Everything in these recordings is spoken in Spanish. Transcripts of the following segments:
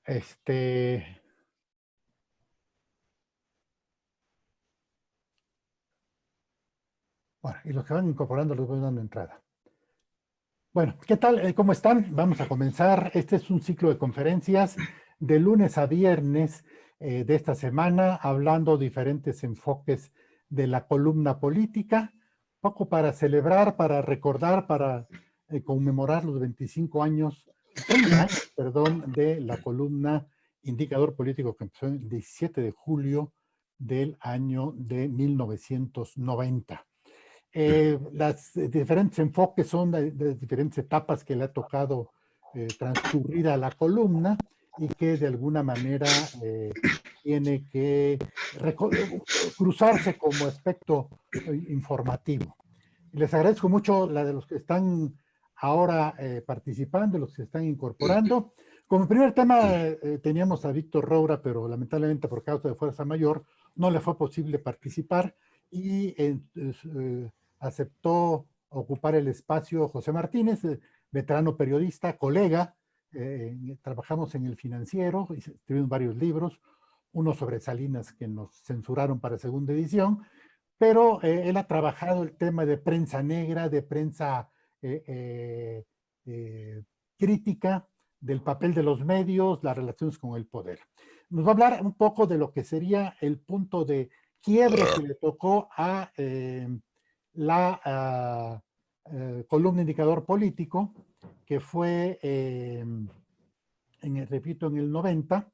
Este, bueno, y los que van incorporando les voy dando entrada. Bueno, ¿qué tal? ¿Cómo están? Vamos a comenzar. Este es un ciclo de conferencias de lunes a viernes de esta semana, hablando diferentes enfoques de la columna política, poco para celebrar, para recordar, para conmemorar los 25 años, 30 años, perdón, de la columna Indicador Político que empezó el 17 de julio del año de 1990. Los diferentes enfoques son de diferentes etapas que le ha tocado transcurrir a la columna y que de alguna manera tiene que cruzarse como aspecto informativo. Les agradezco mucho la de los que están ahora participando, los que se están incorporando. Como primer tema teníamos a Víctor Roura, pero lamentablemente por causa de fuerza mayor no le fue posible participar y aceptó ocupar el espacio José Martínez, veterano periodista, colega. Trabajamos en El Financiero, escribimos varios libros, uno sobre Salinas que nos censuraron para segunda edición, pero él ha trabajado el tema de prensa negra, de prensa crítica, del papel de los medios, las relaciones con el poder. Nos va a hablar un poco de lo que sería el punto de quiebre que le tocó a la columna Indicador Político, que fue, repito, en el 90,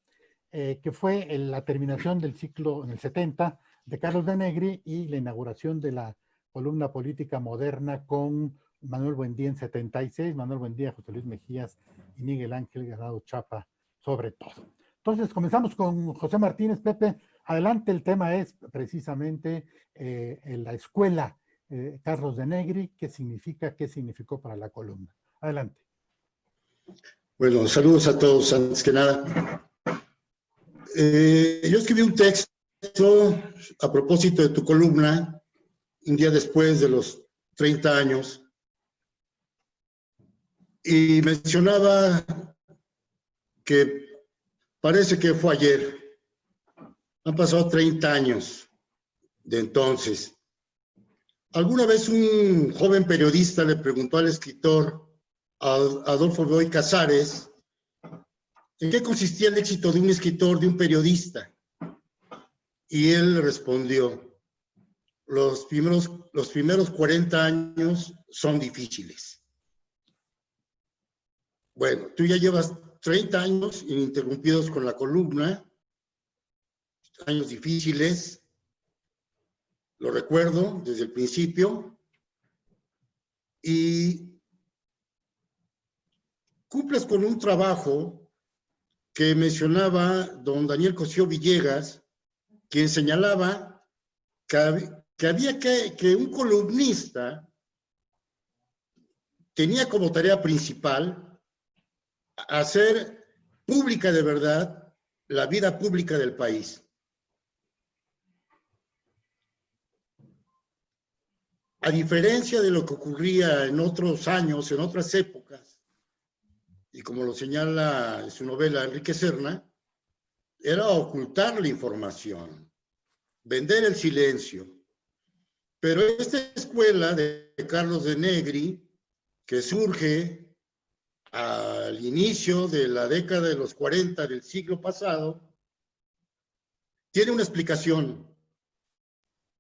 que fue la terminación del ciclo en el 70 de Carlos de Negri y la inauguración de la columna política moderna con Manuel Buendía en 76, Manuel Buendía, José Luis Mejías y Miguel Ángel Ganado Chapa, sobre todo. Entonces, comenzamos con José Martínez. Pepe, adelante, el tema es precisamente la escuela Carlos de Negri, qué significó para la columna. Adelante. Bueno, saludos a todos, antes que nada. Yo escribí un texto a propósito de tu columna, un día después de los 30 años, y mencionaba que parece que fue ayer. Han pasado 30 años de entonces. Alguna vez un joven periodista le preguntó al escritor Adolfo Bioy Casares ¿en qué consistía el éxito de un escritor, de un periodista? Y él respondió, los primeros 40 años son difíciles. Bueno, tú ya llevas 30 años ininterrumpidos con la columna, años difíciles, lo recuerdo desde el principio, y cumples con un trabajo que mencionaba don Daniel Cosío Villegas, quien señalaba que un columnista tenía como tarea principal hacer pública de verdad la vida pública del país. A diferencia de lo que ocurría en otros años, en otras épocas, y como lo señala en su novela Enrique Serna, era ocultar la información, vender el silencio. Pero esta escuela de Carlos de Negri, que surge al inicio de la década de los 40 del siglo pasado, tiene una explicación.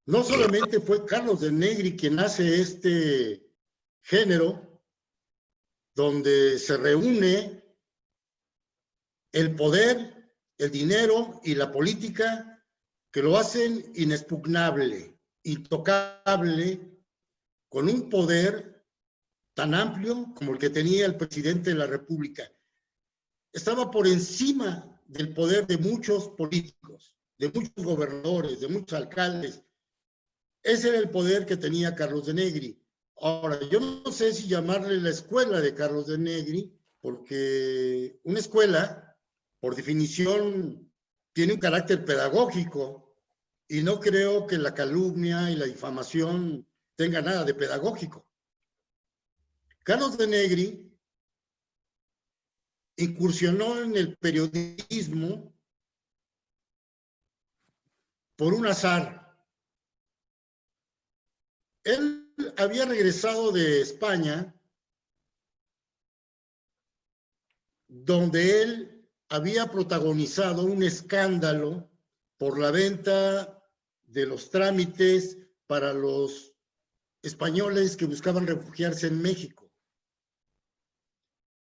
No solamente fue Carlos de Negri quien hace este género, donde se reúne el poder, el dinero y la política, que lo hacen inexpugnable, intocable, con un poder tan amplio como el que tenía el presidente de la República. Estaba por encima del poder de muchos políticos, de muchos gobernadores, de muchos alcaldes. Ese era el poder que tenía Carlos de Negri. Ahora, yo no sé si llamarle la escuela de Carlos de Negri, porque una escuela, por definición, tiene un carácter pedagógico, y no creo que la calumnia y la difamación tenga nada de pedagógico. Carlos de Negri incursionó en el periodismo por un azar. Él había regresado de España, donde él había protagonizado un escándalo por la venta de los trámites para los españoles que buscaban refugiarse en México.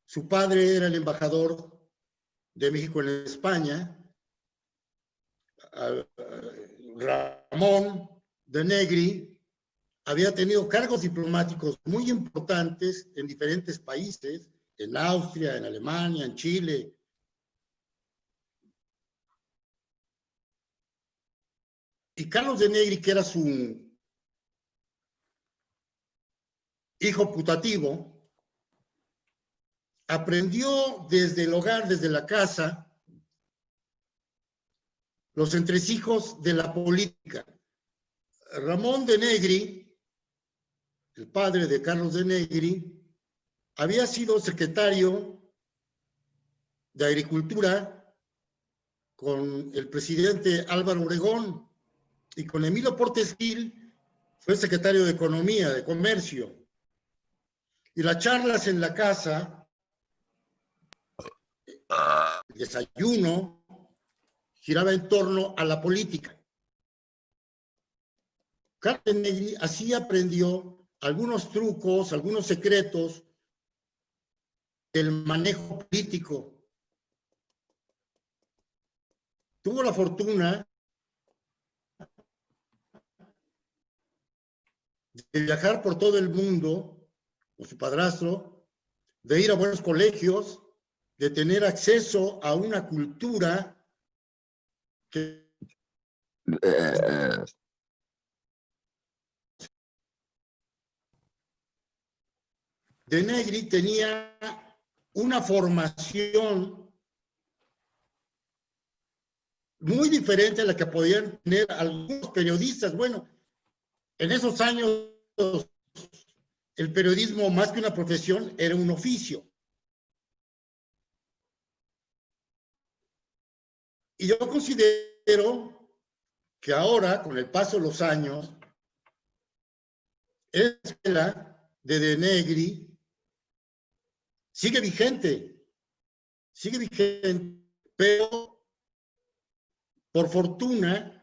Su padre era el embajador de México en España, Ramón de Negri. Había tenido cargos diplomáticos muy importantes en diferentes países, en Austria, en Alemania, en Chile. Y Carlos de Negri, que era su hijo putativo, aprendió desde el hogar, desde la casa, los entresijos de la política. Ramón de Negri, el padre de Carlos de Negri, había sido secretario de Agricultura con el presidente Álvaro Obregón, y con Emilio Portes Gil fue secretario de Economía, de Comercio. Y las charlas en la casa, el desayuno, giraba en torno a la política. Carlos de Negri así aprendió algunos trucos, algunos secretos del manejo político. Tuvo la fortuna de viajar por todo el mundo con su padrastro, de ir a buenos colegios, de tener acceso a una cultura que de Negri tenía una formación muy diferente a la que podían tener algunos periodistas. Bueno, en esos años el periodismo, más que una profesión, era un oficio. Y yo considero que ahora, con el paso de los años, esa escuela de Negri sigue vigente, pero por fortuna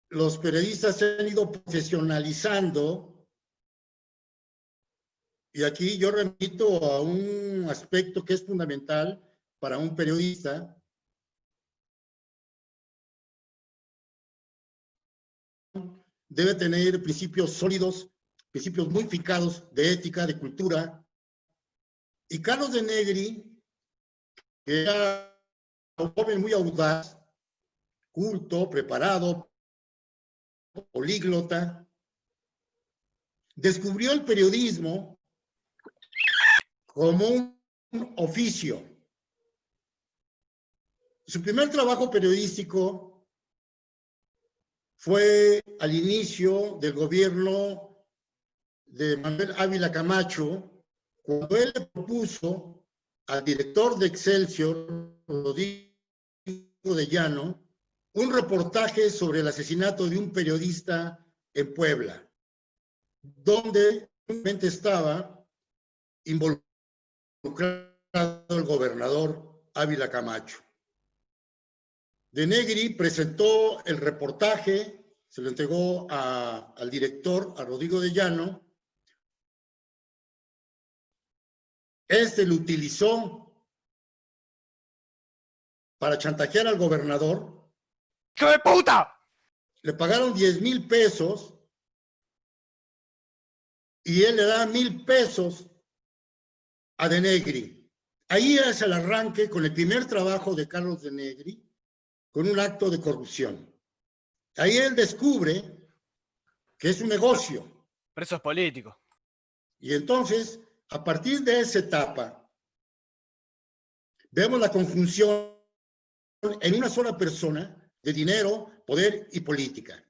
los periodistas se han ido profesionalizando, y aquí yo remito a un aspecto que es fundamental para un periodista. Debe tener principios sólidos, principios muy fijados de ética, de cultura. Y Carlos de Negri, que era un joven muy audaz, culto, preparado, políglota, descubrió el periodismo como un oficio. Su primer trabajo periodístico fue al inicio del gobierno de Manuel Ávila Camacho, cuando él le propuso al director de Excelsior, Rodrigo de Llano, un reportaje sobre el asesinato de un periodista en Puebla, donde estaba involucrado el gobernador Ávila Camacho. De Negri presentó el reportaje, se lo entregó al director, a Rodrigo de Llano. Este lo utilizó para chantajear al gobernador. ¡Hijo de puta! Le pagaron 10,000 pesos y él le da 1,000 pesos a De Negri. Ahí es el arranque con el primer trabajo de Carlos De Negri, con un acto de corrupción. Ahí él descubre que es un negocio. Presos políticos. Y entonces, a partir de esa etapa, vemos la conjunción en una sola persona de dinero, poder y política.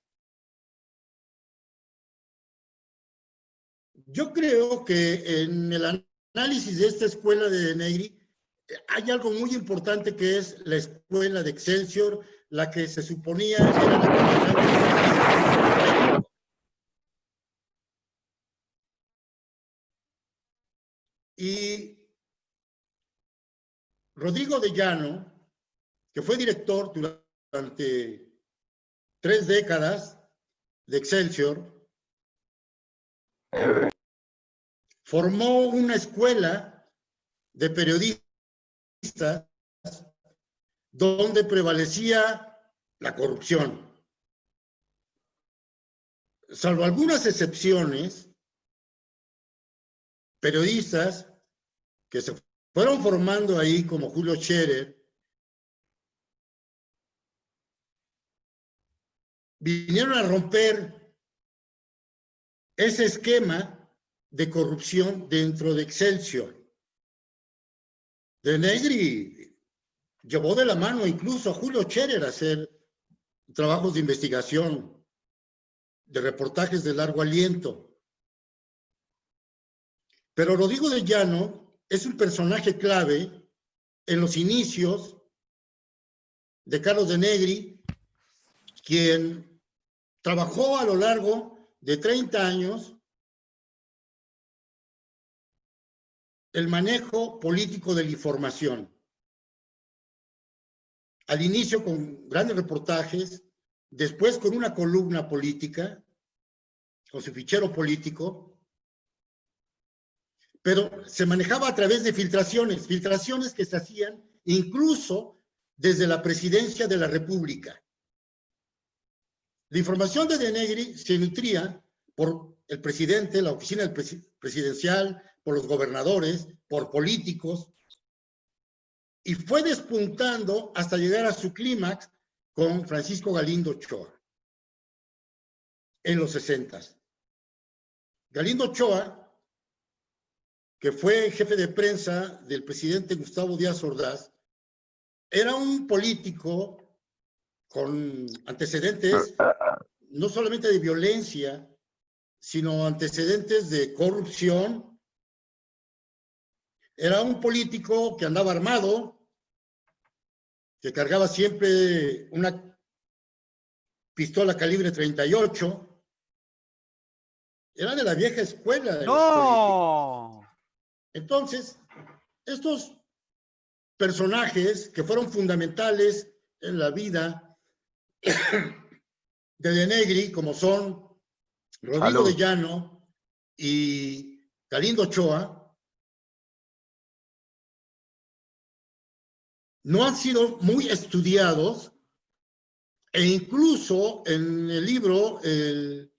Yo creo que en el análisis de esta escuela de Negri, hay algo muy importante que es la escuela de Excelsior, la que se suponía era la que... Y Rodrigo de Llano, que fue director durante 3 décadas de Excelsior, formó una escuela de periodistas donde prevalecía la corrupción. Salvo algunas excepciones, periodistas que se fueron formando ahí, como Julio Scherer, vinieron a romper ese esquema de corrupción dentro de Excelsior. De Negri llevó de la mano incluso a Julio Scherer a hacer trabajos de investigación, de reportajes de largo aliento. Pero Rodrigo de Llano es un personaje clave en los inicios de Carlos de Negri, quien trabajó a lo largo de 30 años el manejo político de la información. Al inicio con grandes reportajes, después con una columna política, con su fichero político, pero se manejaba a través de filtraciones que se hacían incluso desde la presidencia de la República. La información de Negri se nutría por el presidente, la oficina presidencial, por los gobernadores, por políticos, y fue despuntando hasta llegar a su clímax con Francisco Galindo Ochoa en los 60s. Galindo Ochoa, que fue jefe de prensa del presidente Gustavo Díaz Ordaz, era un político con antecedentes no solamente de violencia, sino antecedentes de corrupción. Era un político que andaba armado, que cargaba siempre una pistola calibre 38. Era de la vieja escuela de los políticos. Entonces, estos personajes que fueron fundamentales en la vida de Negri, como son Rodrigo de Llano y Galindo Ochoa, no han sido muy estudiados, e incluso en el libro El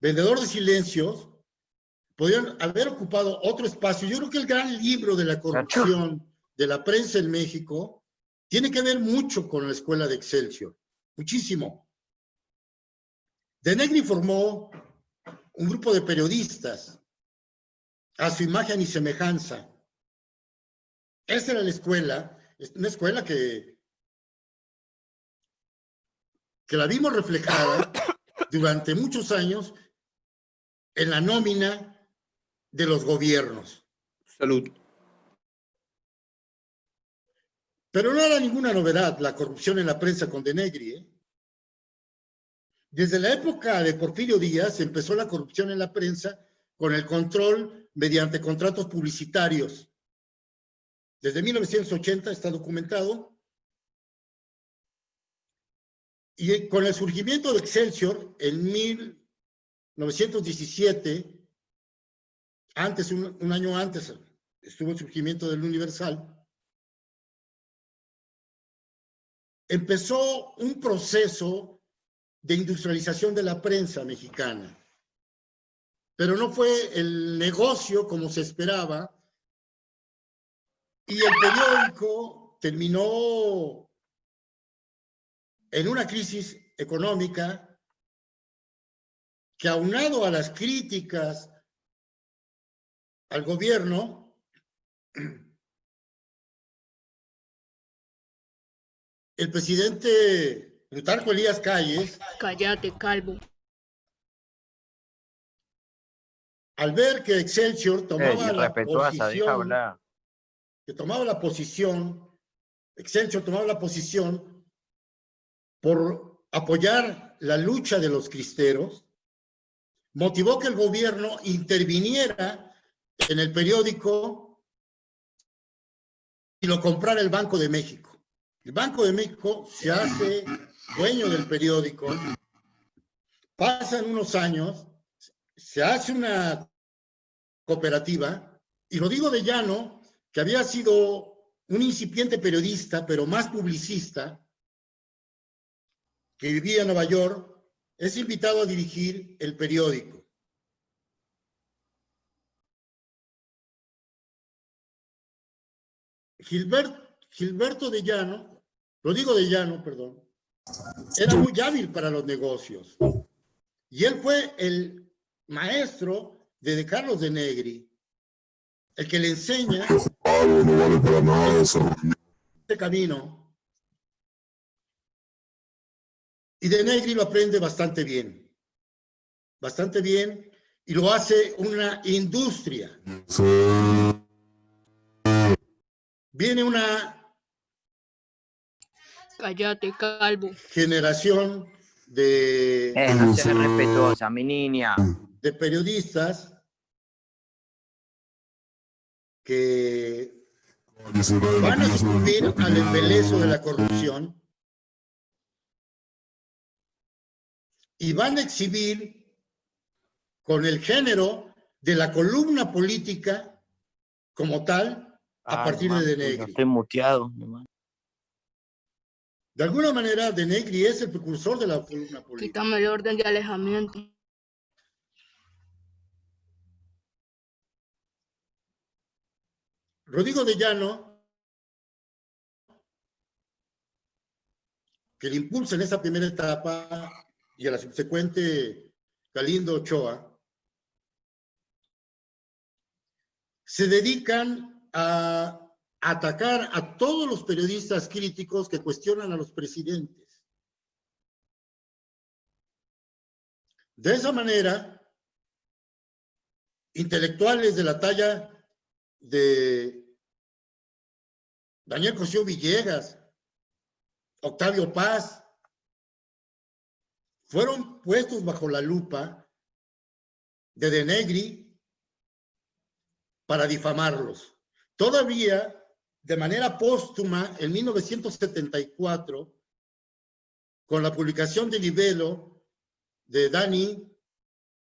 Vendedor de Silencios podrían haber ocupado otro espacio. Yo creo que el gran libro de la corrupción de la prensa en México tiene que ver mucho con la escuela de Excelsior, muchísimo. De Negri formó un grupo de periodistas a su imagen y semejanza. Esa era la escuela, una escuela que la vimos reflejada durante muchos años en la nómina de los gobiernos. Salud. Pero no era ninguna novedad la corrupción en la prensa con De Negri, ¿eh? Desde la época de Porfirio Díaz empezó la corrupción en la prensa con el control mediante contratos publicitarios. Desde 1980 está documentado. Y con el surgimiento de Excelsior en 1917, un año antes, estuvo el surgimiento del Universal, empezó un proceso de industrialización de la prensa mexicana. Pero no fue el negocio como se esperaba, y el periódico terminó en una crisis económica que, aunado a las críticas al gobierno, el presidente Plutarco Elías Calles... Cállate, calvo. al ver que Excelsior tomaba la irrespetuosa, deja posición, hablar. Excelsior tomaba la posición por apoyar la lucha de los cristeros, motivó que el gobierno interviniera en el periódico y lo comprara el Banco de México. El Banco de México se hace dueño del periódico, pasan unos años, se hace una cooperativa, y Rodrigo de Llano, que había sido un incipiente periodista, pero más publicista, que vivía en Nueva York, es invitado a dirigir el periódico. Rodrigo de Llano, perdón, era muy hábil para los negocios. Y él fue el maestro de Carlos de Negri, el que le enseña este camino. Y de Negri lo aprende bastante bien, y lo hace una industria. Viene una Cállate, calvo. generación No seas respetuosa, mi niña. de periodistas que van a sucumbir al embelezo de la corrupción y van a exhibir con el género de la columna política como tal a partir de Negri. Estoy muteado. De alguna manera, de Negri es el precursor de la columna política. Quítame el orden de alejamiento. Rodrigo de Llano, que le impulsa en esa primera etapa y a la subsecuente Galindo Ochoa, se dedican a atacar a todos los periodistas críticos que cuestionan a los presidentes. De esa manera, intelectuales de la talla de Daniel Cosío Villegas, Octavio Paz, fueron puestos bajo la lupa de Negri para difamarlos. Todavía, de manera póstuma, en 1974, con la publicación de Libelo de Dani,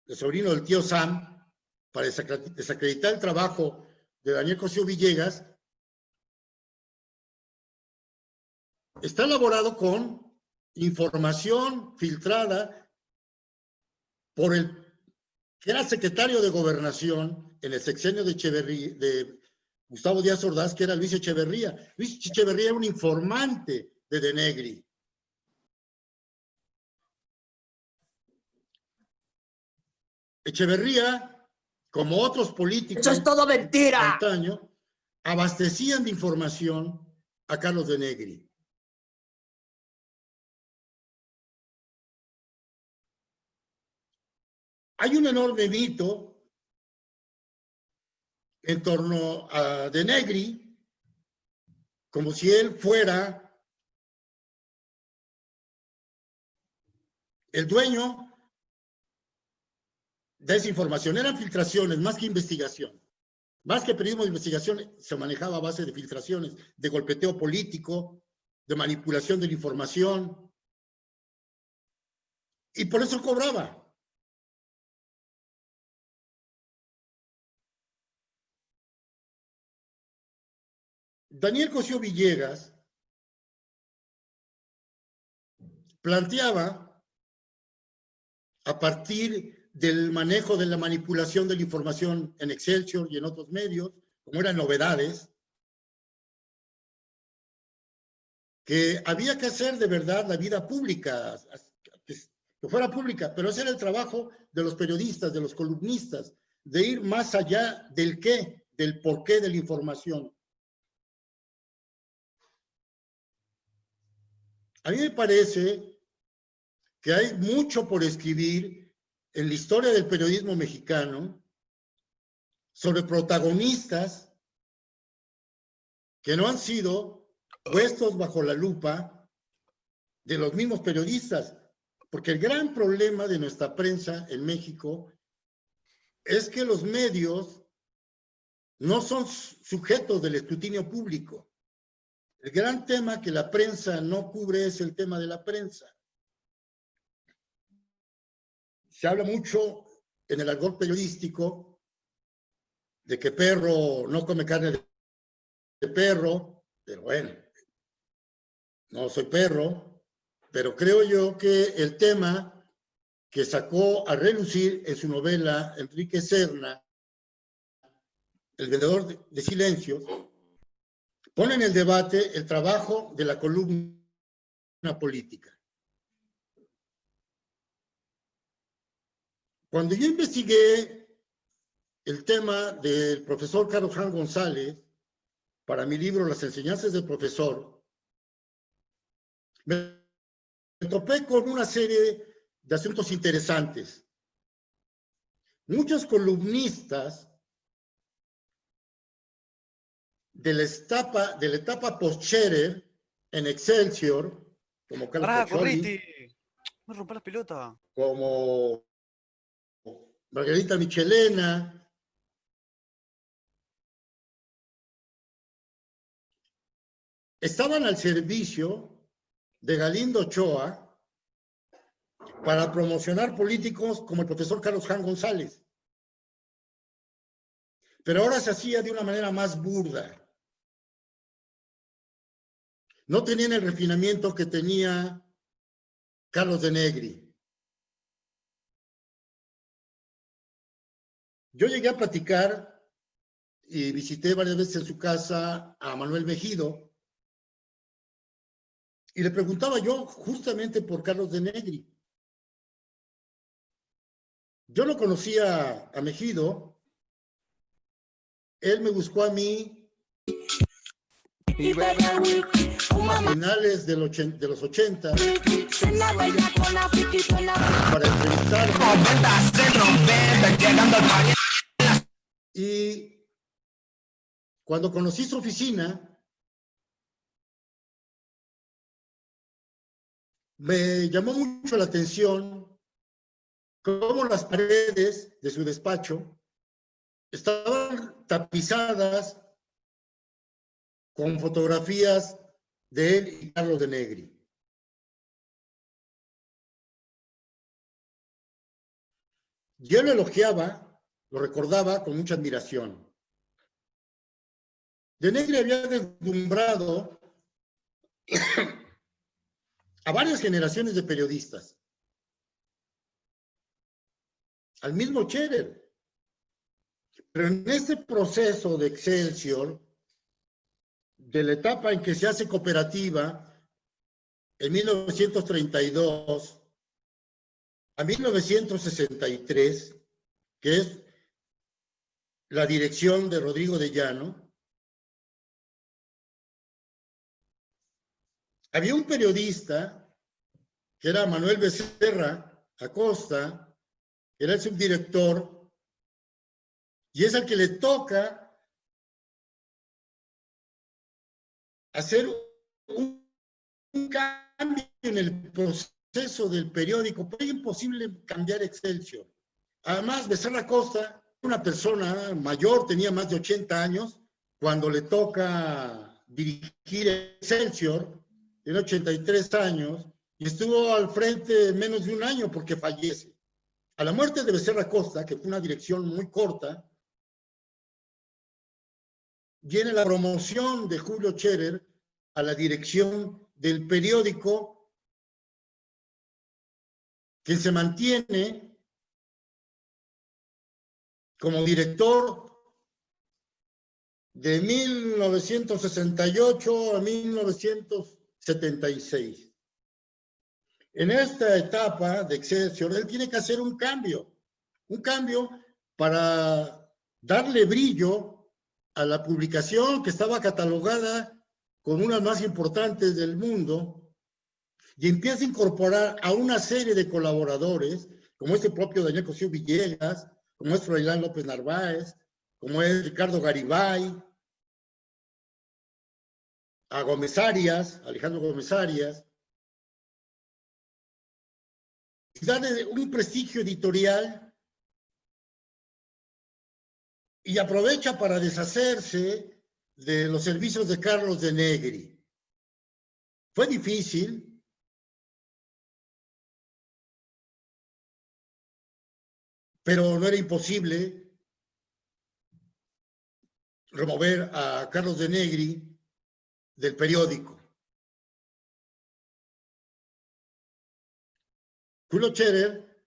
el sobrino del tío Sam, para desacreditar el trabajo de Daniel Cosío Villegas, está elaborado con información filtrada por el que era secretario de Gobernación en el sexenio de Gustavo Díaz Ordaz, que era Luis Echeverría. Luis Echeverría era un informante de Negri. Echeverría, como otros políticos... ¡Eso es todo mentira! ...antaño, abastecían de información a Carlos de Negri. Hay un enorme mito en torno a de Negri, como si él fuera el dueño de esa información. Eran filtraciones, más que investigación. Más que periodismo de investigación, se manejaba a base de filtraciones, de golpeteo político, de manipulación de la información. Y por eso cobraba. Daniel Cosío Villegas planteaba, a partir del manejo de la manipulación de la información en Excelsior y en otros medios, como eran novedades, que había que hacer de verdad la vida pública, que fuera pública, pero ese era el trabajo de los periodistas, de los columnistas, de ir más allá del qué, del porqué de la información. A mí me parece que hay mucho por escribir en la historia del periodismo mexicano sobre protagonistas que no han sido puestos bajo la lupa de los mismos periodistas, porque el gran problema de nuestra prensa en México es que los medios no son sujetos del escrutinio público. El gran tema que la prensa no cubre es el tema de la prensa. Se habla mucho en el argot periodístico de que perro no come carne de perro, pero bueno, no soy perro, pero creo yo que el tema que sacó a relucir en su novela Enrique Serna, El vendedor de silencios, pone en el debate el trabajo de la columna política. Cuando yo investigué el tema del profesor Carlos Jan González para mi libro Las enseñanzas del profesor, me topé con una serie de asuntos interesantes. Muchos columnistas de la etapa post-Scherer en Excelsior, como Carlos ¡Pará, Paccioli, correte! Me rompa la pelota. como Margarita Michelena, estaban al servicio de Galindo Ochoa para promocionar políticos como el profesor Carlos Jan González. Pero ahora se hacía de una manera más burda. No tenían el refinamiento que tenía Carlos de Negri. Yo llegué a platicar y visité varias veces en su casa a Manuel Mejido y le preguntaba yo justamente por Carlos de Negri. Yo no conocía a Mejido, él me buscó a mí a finales de los 80 para entrevistarme. Y cuando conocí su oficina, me llamó mucho la atención cómo las paredes de su despacho estaban tapizadas con fotografías de él y Carlos de Negri. Yo lo elogiaba, lo recordaba con mucha admiración. De Negri había deslumbrado a varias generaciones de periodistas. Al mismo Scherer. Pero en este proceso de Excelsior, de la etapa en que se hace cooperativa, en 1932 a 1963, que es la dirección de Rodrigo de Llano, había un periodista que era Manuel Becerra Acosta, que era el subdirector, y es al que le toca hacer un cambio en el proceso del periódico. Pero es imposible cambiar Excelsior. Además, Becerra Acosta, una persona mayor, tenía más de 80 años, cuando le toca dirigir Excelsior, tiene 83 años, y estuvo al frente menos de un año porque fallece. A la muerte de Becerra Acosta, que fue una dirección muy corta, viene la promoción de Julio Scherer a la dirección del periódico, que se mantiene como director de 1968 a 1976. En esta etapa de Excelsior, él tiene que hacer un cambio para darle brillo a la publicación que estaba catalogada con unas más importantes del mundo, y empieza a incorporar a una serie de colaboradores, como este propio Daniel Cosío Villegas, como es Froilán López Narváez, como es Ricardo Garibay, a Gómez Arias, Alejandro Gómez Arias, y darle un prestigio editorial y aprovecha para deshacerse de los servicios de Carlos de Negri. Fue difícil, pero no era imposible remover a Carlos de Negri del periódico. Julio Scherer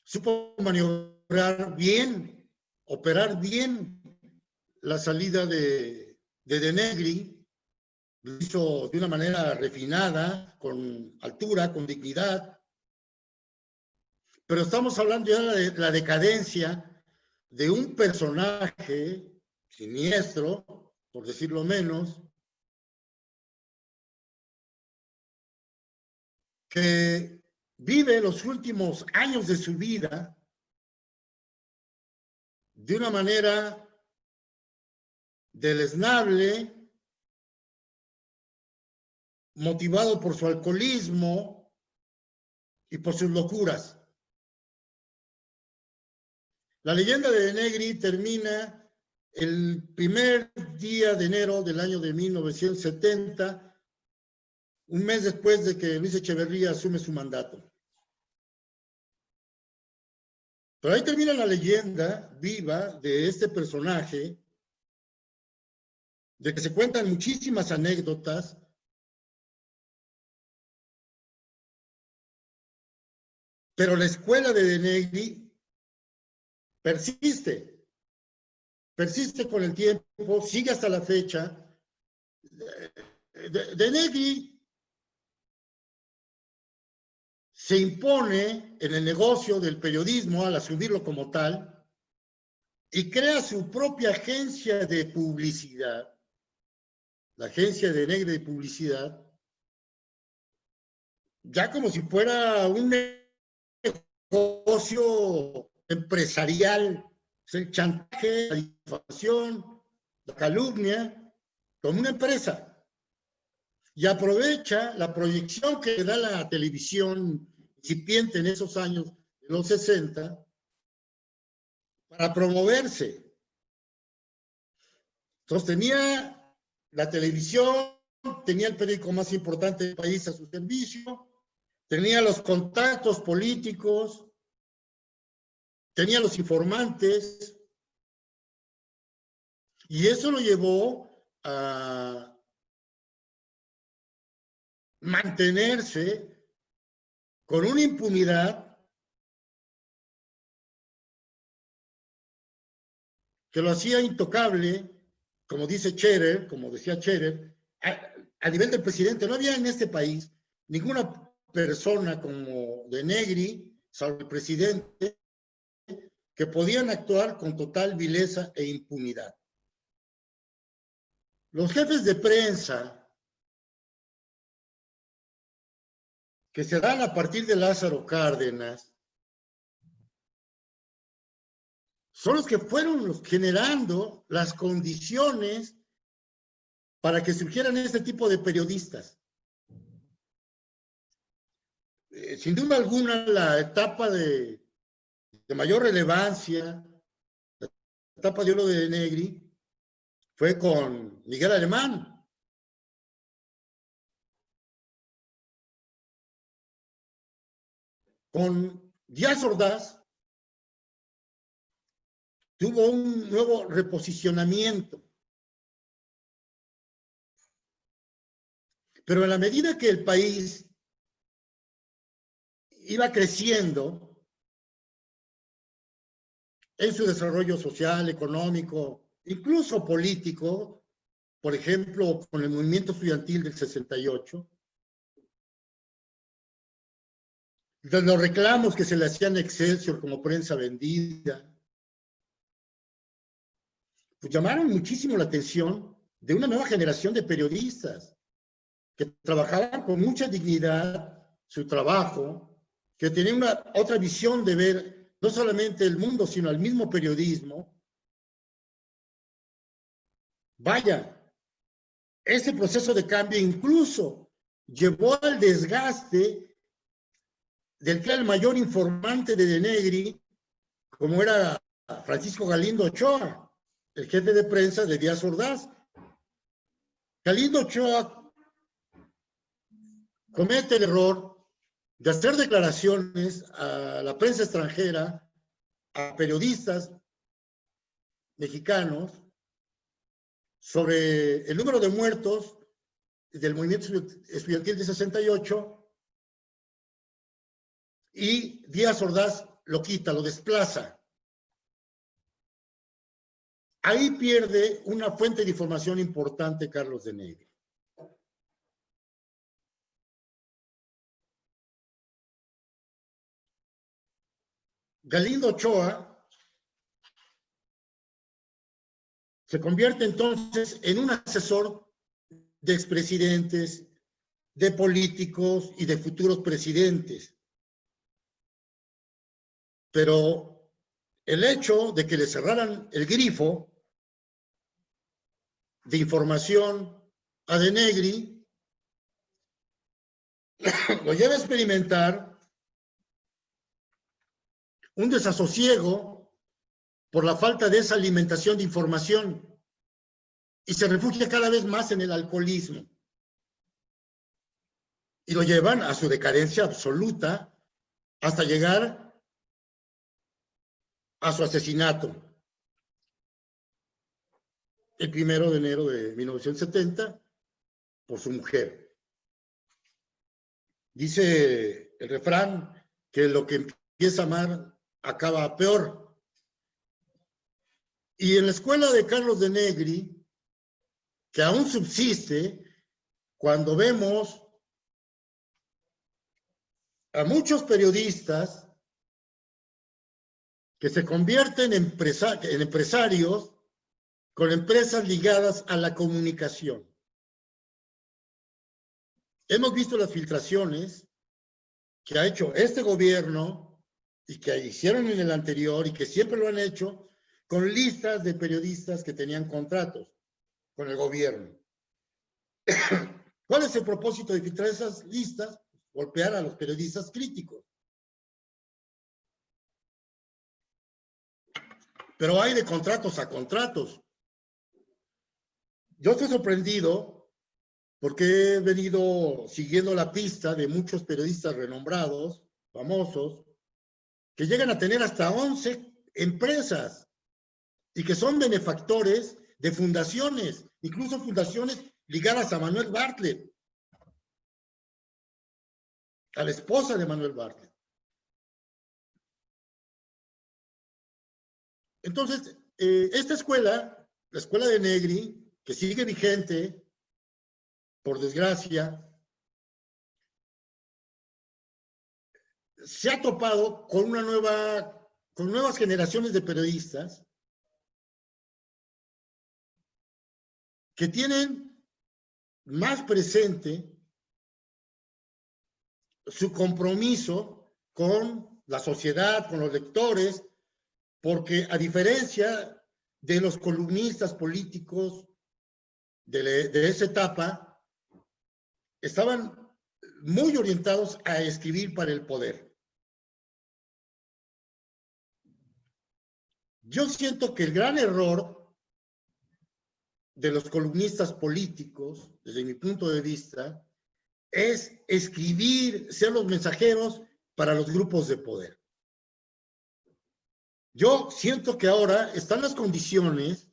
supo maniobrar bien, operar bien la salida de Negri, lo hizo de una manera refinada, con altura, con dignidad, pero estamos hablando ya de la decadencia de un personaje siniestro, por decirlo menos, que vive los últimos años de su vida de una manera deleznable, motivado por su alcoholismo y por sus locuras. La leyenda de Negri termina el primer día de enero del año de 1970, un mes después de que Luis Echeverría asume su mandato. Pero ahí termina la leyenda viva de este personaje, de que se cuentan muchísimas anécdotas, pero la escuela de Negri persiste con el tiempo, sigue hasta la fecha. De Negri se impone en el negocio del periodismo al asumirlo como tal y crea su propia agencia de publicidad, la agencia de Negri de publicidad, ya como si fuera un negocio empresarial, el chantaje, la difamación, la calumnia, como una empresa. Y aprovecha la proyección que da la televisión incipiente en esos años de los 60 para promoverse. Entonces tenía la televisión, tenía el periódico más importante del país a su servicio, tenía los contactos políticos, tenía los informantes, y eso lo llevó a mantenerse con una impunidad que lo hacía intocable, como dice Scherer, como decía Scherer, a nivel del presidente. No había en este país ninguna persona como de Negri, salvo el presidente, que podían actuar con total vileza e impunidad. Los jefes de prensa que se dan a partir de Lázaro Cárdenas son los que fueron los generando las condiciones para que surgieran este tipo de periodistas. Sin duda alguna, la etapa de mayor relevancia, la etapa de oro de Negri, fue con Miguel Alemán. Con Díaz Ordaz tuvo un nuevo reposicionamiento. Pero en la medida que el país iba creciendo en su desarrollo social, económico, incluso político, por ejemplo, con el movimiento estudiantil del 68, de los reclamos que se le hacían a Excelsior como prensa vendida, pues llamaron muchísimo la atención de una nueva generación de periodistas que trabajaban con mucha dignidad su trabajo, que tenían una otra visión de ver no solamente el mundo, sino al mismo periodismo, Vaya, ese proceso de cambio incluso llevó al desgaste del que era el mayor informante de Denegri, como era Francisco Galindo Ochoa, el jefe de prensa de Díaz Ordaz. Galindo Ochoa comete el error de hacer declaraciones a la prensa extranjera, a periodistas mexicanos, sobre el número de muertos del movimiento estudiantil de 68, y Díaz Ordaz lo quita, lo desplaza. Ahí pierde una fuente de información importante Carlos Denegri. Galindo Ochoa se convierte entonces en un asesor de expresidentes, de políticos y de futuros presidentes. Pero el hecho de que le cerraran el grifo de información a Denegri lo lleva a experimentar un desasosiego por la falta de esa alimentación de información y se refugia cada vez más en el alcoholismo. Y lo llevan a su decadencia absoluta hasta llegar a su asesinato. El 1 de enero de 1970 por su mujer. Dice el refrán que lo que empieza mal acaba peor. Y en la escuela de Carlos Denegri, que aún subsiste, cuando vemos a muchos periodistas que se convierten en empresarios con empresas ligadas a la comunicación. Hemos visto las filtraciones que ha hecho este gobierno y que hicieron en el anterior y que siempre lo han hecho con listas de periodistas que tenían contratos con el gobierno. ¿Cuál es el propósito de filtrar esas listas? Golpear a los periodistas críticos. Pero hay de contratos a contratos. Yo estoy sorprendido porque he venido siguiendo la pista de muchos periodistas renombrados, famosos, que llegan a tener hasta 11 empresas y que son benefactores de fundaciones, incluso fundaciones ligadas a Manuel Bartlett, a la esposa de Manuel Bartlett. Entonces, esta escuela, la escuela de Denegri, que sigue vigente, por desgracia, se ha topado con con nuevas generaciones de periodistas que tienen más presente su compromiso con la sociedad, con los lectores, porque a diferencia de los columnistas políticos de esa etapa, estaban muy orientados a escribir para el poder. Yo siento que el gran error de los columnistas políticos, desde mi punto de vista, es escribir, ser los mensajeros para los grupos de poder. Yo siento que ahora están las condiciones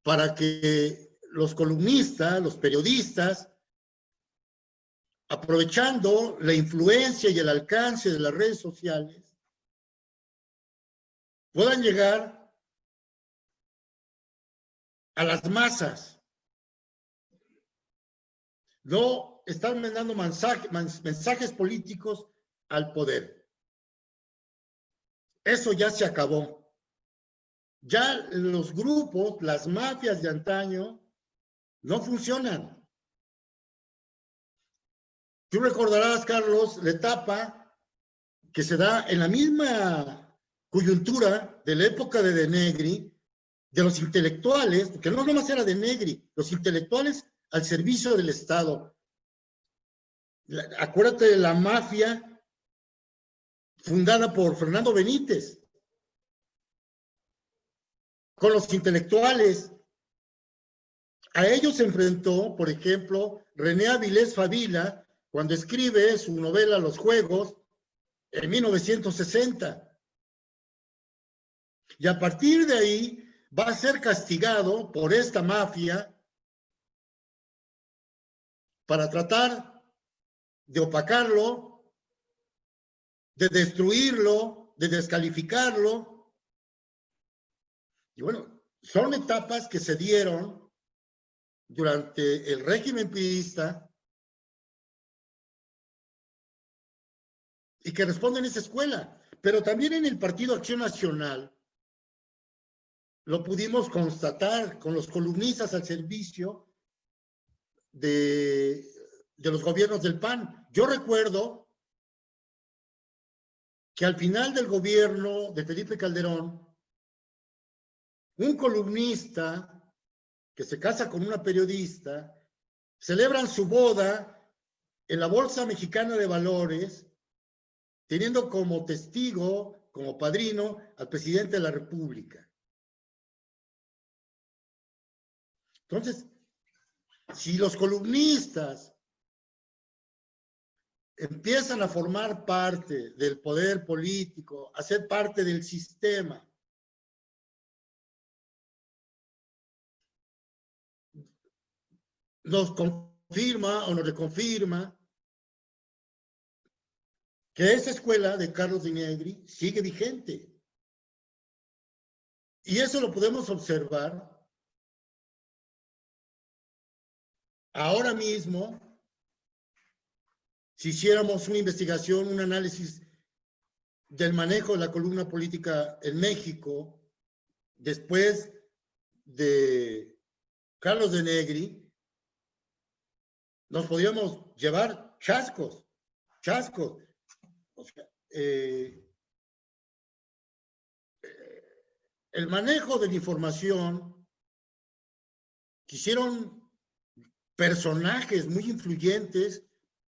para que los columnistas, los periodistas, aprovechando la influencia y el alcance de las redes sociales, puedan llegar a las masas. No están mandando mensajes políticos al poder. Eso ya se acabó. Ya los grupos, las mafias de antaño, no funcionan. Tú recordarás, Carlos, la etapa que se da en la misma coyuntura de la época de Denegri, de los intelectuales, porque no nomás era de Negri, los intelectuales al servicio del Estado. Acuérdate de la mafia fundada por Fernando Benítez, con los intelectuales. A ellos se enfrentó, por ejemplo, René Avilés Favila, cuando escribe su novela Los Juegos, en 1960. Y a partir de ahí va a ser castigado por esta mafia para tratar de opacarlo, de destruirlo, de descalificarlo. Y bueno, son etapas que se dieron durante el régimen priista y que responden a esa escuela. Pero también en el Partido Acción Nacional lo pudimos constatar con los columnistas al servicio de los gobiernos del PAN. Yo recuerdo que al final del gobierno de Felipe Calderón, un columnista que se casa con una periodista, celebran su boda en la Bolsa Mexicana de Valores, teniendo como testigo, como padrino, al presidente de la República. Entonces, si los columnistas empiezan a formar parte del poder político, a ser parte del sistema, nos confirma o nos reconfirma que esa escuela de Carlos de Negri sigue vigente. Y eso lo podemos observar ahora mismo. Si hiciéramos una investigación, un análisis del manejo de la columna política en México, después de Carlos de Negri, nos podríamos llevar chascos. O sea, el manejo de la información que hicieron personajes muy influyentes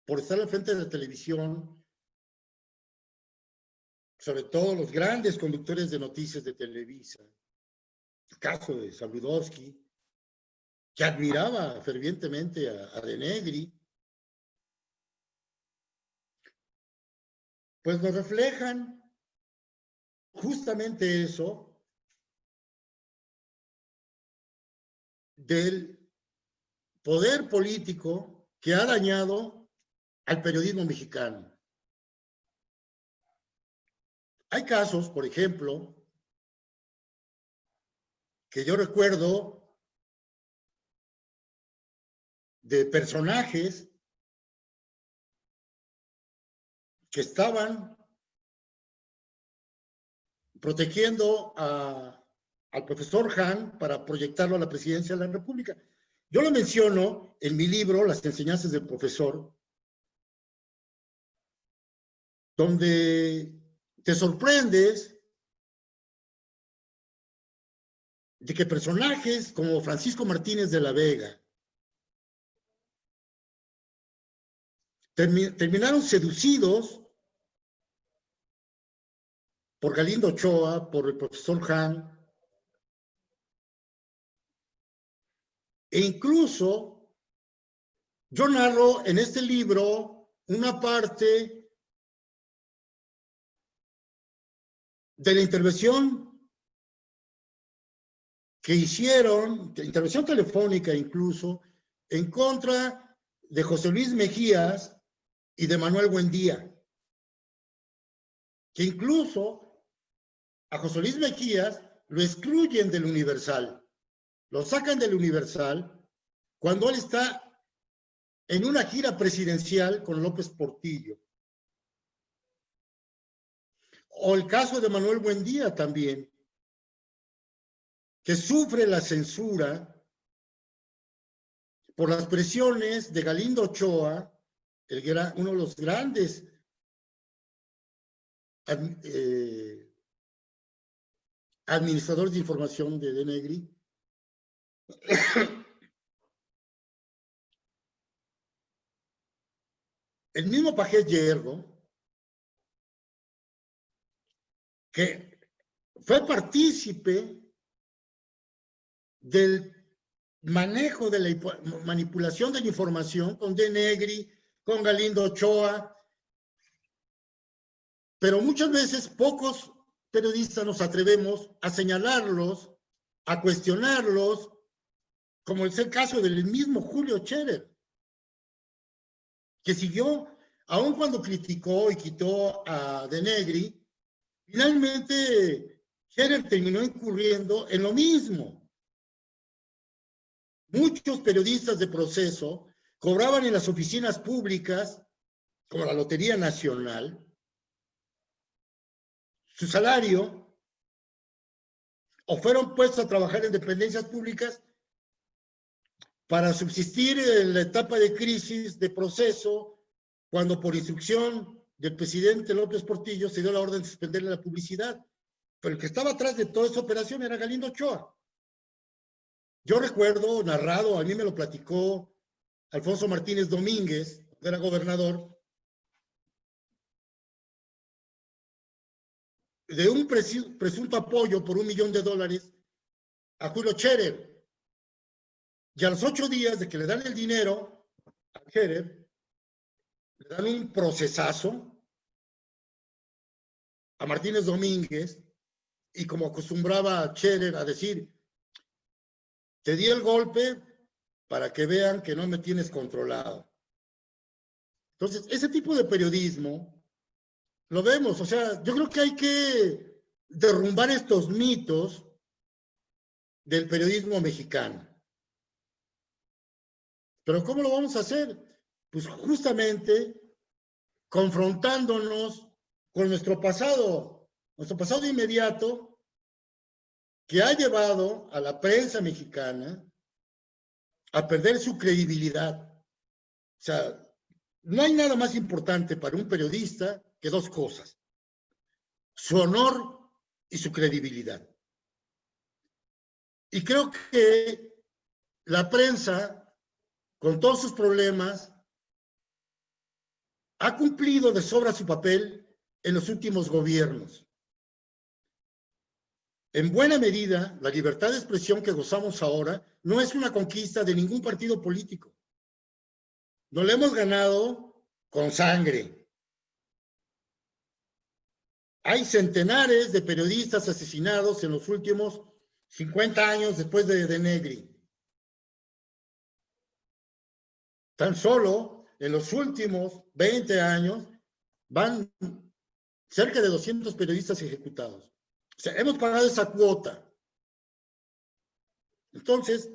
por estar al frente de la televisión, sobre todo los grandes conductores de noticias de Televisa, el caso de Sabludowski, que admiraba fervientemente a de Negri, pues nos reflejan justamente eso del poder político que ha dañado al periodismo mexicano. Hay casos, por ejemplo, que yo recuerdo de personajes que estaban protegiendo al profesor Han para proyectarlo a la presidencia de la República. Yo lo menciono en mi libro, Las enseñanzas del profesor, donde te sorprendes de que personajes como Francisco Martínez de la Vega terminaron seducidos por Galindo Ochoa, por el profesor Han, e incluso yo narro en este libro una parte de la intervención que hicieron, intervención telefónica incluso, en contra de José Luis Mejías y de Manuel Buendía, que incluso a José Luis Mejías lo excluyen del Universal, lo sacan del Universal cuando él está en una gira presidencial con López Portillo. O el caso de Manuel Buendía también, que sufre la censura por las presiones de Galindo Ochoa, uno de los grandes administrador de información de Denegri. El mismo Pajés Yergo, que fue partícipe del manejo de la manipulación de la información con Denegri, con Galindo Ochoa, pero muchas veces pocos periodistas nos atrevemos a señalarlos, a cuestionarlos, como es el caso del mismo Julio Scherer, que siguió, aun cuando criticó y quitó a Denegri, finalmente Scherer terminó incurriendo en lo mismo. Muchos periodistas de proceso cobraban en las oficinas públicas, como la Lotería Nacional, su salario, o fueron puestos a trabajar en dependencias públicas para subsistir en la etapa de crisis, de proceso, cuando por instrucción del presidente López Portillo se dio la orden de suspenderle la publicidad. Pero el que estaba atrás de toda esa operación era Galindo Ochoa. Yo recuerdo, narrado, a mí me lo platicó Alfonso Martínez Domínguez, que era gobernador, de un presunto apoyo por $1 millón a Julio Scherer. Y a los 8 días de que le dan el dinero a Scherer, le dan un procesazo a Martínez Domínguez, y como acostumbraba Scherer a decir, te di el golpe para que vean que no me tienes controlado. Entonces, ese tipo de periodismo lo vemos, o sea, yo creo que hay que derrumbar estos mitos del periodismo mexicano. ¿Pero cómo lo vamos a hacer? Pues justamente confrontándonos con nuestro pasado inmediato, que ha llevado a la prensa mexicana a perder su credibilidad. O sea, no hay nada más importante para un periodista que 2 cosas: su honor y su credibilidad. Y creo que la prensa, con todos sus problemas, ha cumplido de sobra su papel en los últimos gobiernos. En buena medida, la libertad de expresión que gozamos ahora no es una conquista de ningún partido político. Nos la hemos ganado con sangre. Hay centenares de periodistas asesinados en los últimos 50 años después de Denegri. Tan solo en los últimos 20 años van cerca de 200 periodistas ejecutados. O sea, hemos pagado esa cuota. Entonces,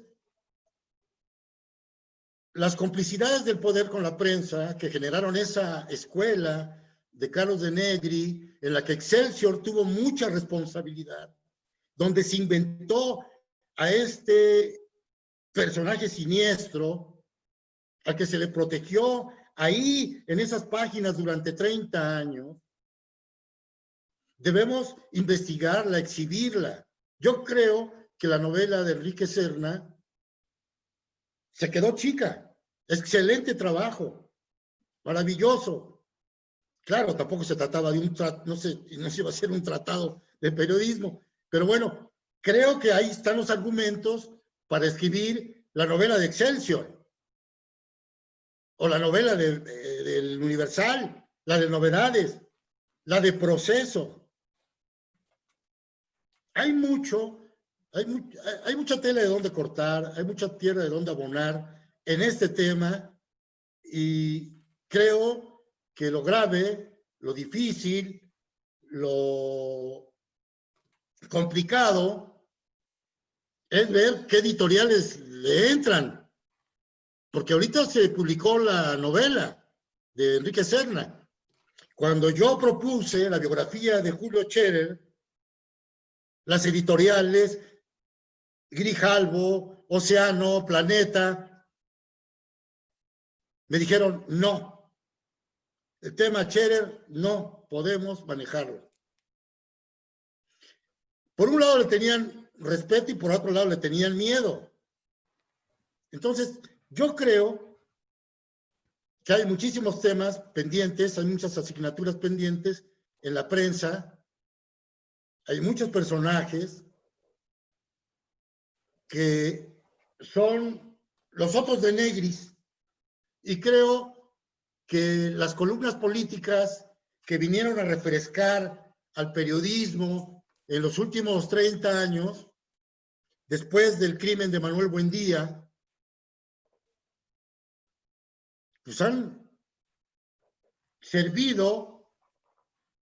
las complicidades del poder con la prensa que generaron esa escuela de Carlos Denegri, en la que Excelsior tuvo mucha responsabilidad, donde se inventó a este personaje siniestro, al que se le protegió ahí en esas páginas durante 30 años, debemos investigarla, exhibirla. Yo creo que la novela de Enrique Serna se quedó chica. Excelente trabajo, maravilloso. Claro, tampoco se trataba de no se iba a hacer un tratado de periodismo, pero bueno, creo que ahí están los argumentos para escribir la novela de Excelsior, o la novela del Universal, la de Novedades, la de Proceso. Hay mucha tela de dónde cortar, hay mucha tierra de dónde abonar en este tema, y creo que lo grave, lo difícil, lo complicado es ver qué editoriales le entran, porque ahorita se publicó la novela de Enrique Serna. Cuando yo propuse la biografía de Julio Scherer, las editoriales Grijalbo, Océano, Planeta, me dijeron no, el tema Scherer no podemos manejarlo. por un lado le tenían respeto y por otro lado le tenían miedo. Entonces, yo creo que hay muchísimos temas pendientes, hay muchas asignaturas pendientes en la prensa, hay muchos personajes que son los otros de Negris, y creo que las columnas políticas que vinieron a refrescar al periodismo en los últimos 30 años, después del crimen de Manuel Buendía, pues han servido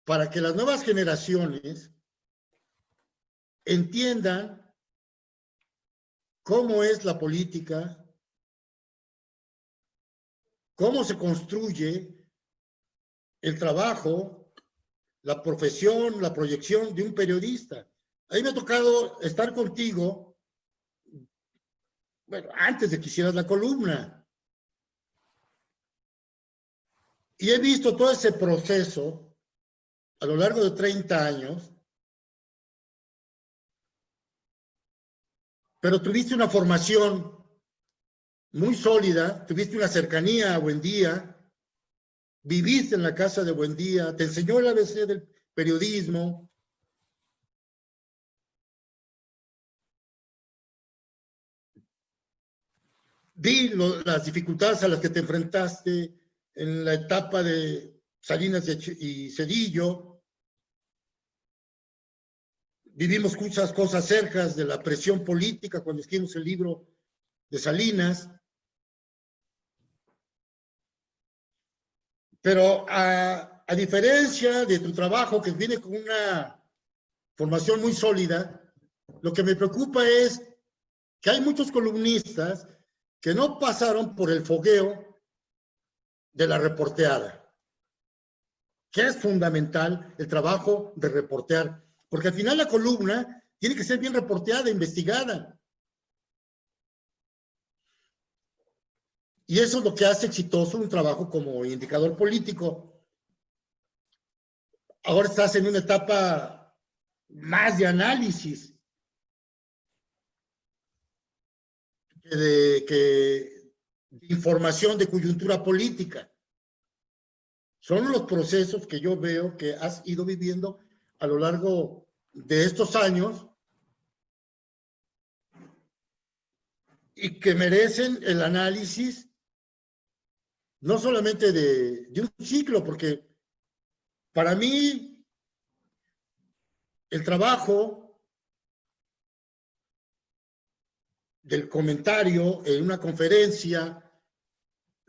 para que las nuevas generaciones entiendan cómo es la política, cómo se construye el trabajo, la profesión, la proyección de un periodista. A mí me ha tocado estar contigo, bueno, antes de que hicieras la columna. Y he visto todo ese proceso a lo largo de 30 años, pero tuviste una formación muy sólida, tuviste una cercanía a Buendía, viviste en la casa de Buendía, te enseñó el ABC del periodismo. Vi las dificultades a las que te enfrentaste en la etapa de Salinas y Zedillo. Vivimos muchas cosas cerca de la presión política cuando escribimos el libro de Salinas. Pero a diferencia de tu trabajo, que viene con una formación muy sólida, lo que me preocupa es que hay muchos columnistas que no pasaron por el fogueo de la reporteada, que es fundamental el trabajo de reportear, porque al final la columna tiene que ser bien reporteada, investigada. Y eso es lo que hace exitoso un trabajo como indicador político. Ahora estás en una etapa más de análisis que información de coyuntura política. Son los procesos que yo veo que has ido viviendo a lo largo de estos años y que merecen el análisis no solamente de un ciclo, porque para mí el trabajo del comentario en una conferencia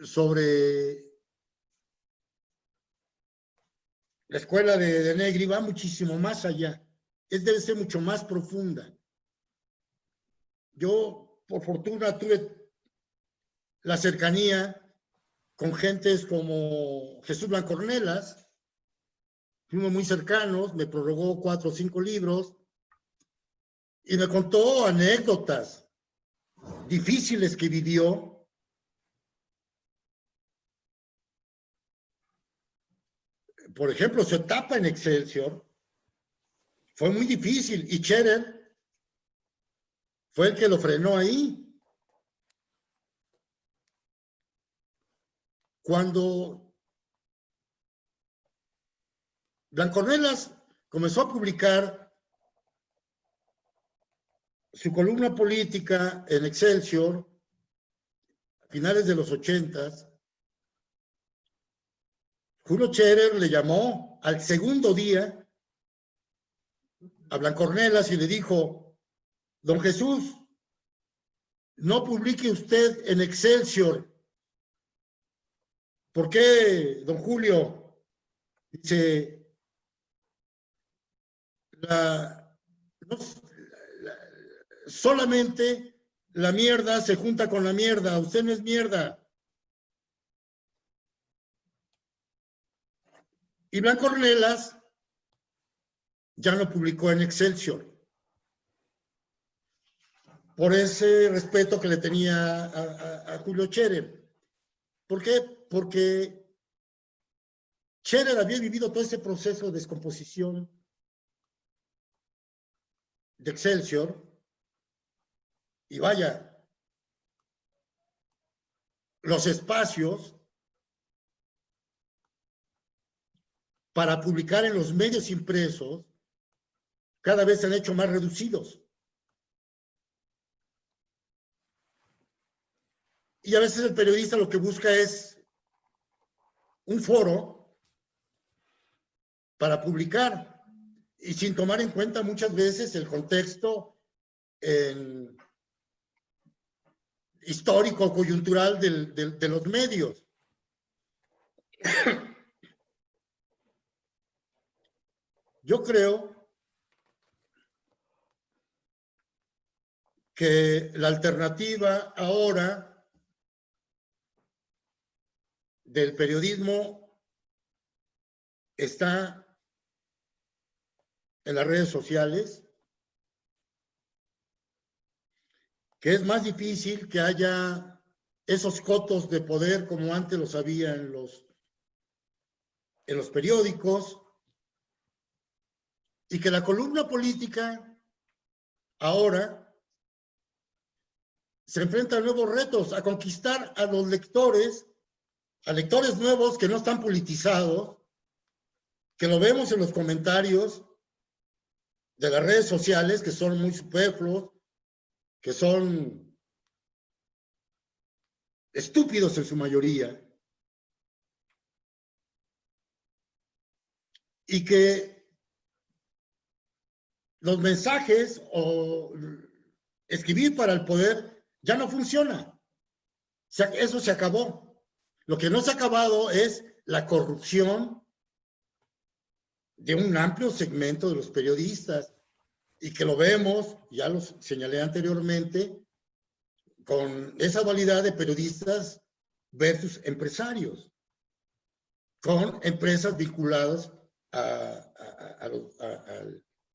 sobre la escuela de Negri va muchísimo más allá. Debe ser mucho más profunda. Yo, por fortuna, tuve la cercanía con gentes como Jesús Blancornelas. Fuimos muy cercanos, me prorrogó 4 o 5 libros y me contó anécdotas difíciles que vivió. Por ejemplo, su etapa en Excelsior fue muy difícil y Scherer fue el que lo frenó ahí. Cuando Blancornelas comenzó a publicar su columna política en Excelsior a finales de los 80s, Julio Scherer le llamó al segundo día a Blancornelas y le dijo: don Jesús, no publique usted en Excelsior. ¿Por qué, don Julio? Dice, solamente la mierda se junta con la mierda, usted no es mierda. Y Blancornelas ya no publicó en Excelsior por ese respeto que le tenía a Julio Scherer. ¿Por qué? Porque Scherer había vivido todo ese proceso de descomposición de Excelsior, y vaya, los espacios para publicar en los medios impresos cada vez se han hecho más reducidos. Y a veces el periodista lo que busca es un foro para publicar, y sin tomar en cuenta muchas veces el contexto histórico, coyuntural de los medios. Yo creo que la alternativa ahora del periodismo está en las redes sociales, que es más difícil que haya esos cotos de poder como antes los había en los periódicos, y que la columna política ahora se enfrenta a nuevos retos, a conquistar a los lectores, a lectores nuevos que no están politizados, que lo vemos en los comentarios de las redes sociales, que son muy superfluos, que son estúpidos en su mayoría, y que los mensajes o escribir para el poder ya no funciona. Eso se acabó. Lo que no se ha acabado es la corrupción de un amplio segmento de los periodistas, y que lo vemos, ya lo señalé anteriormente, con esa dualidad de periodistas versus empresarios, con empresas vinculadas a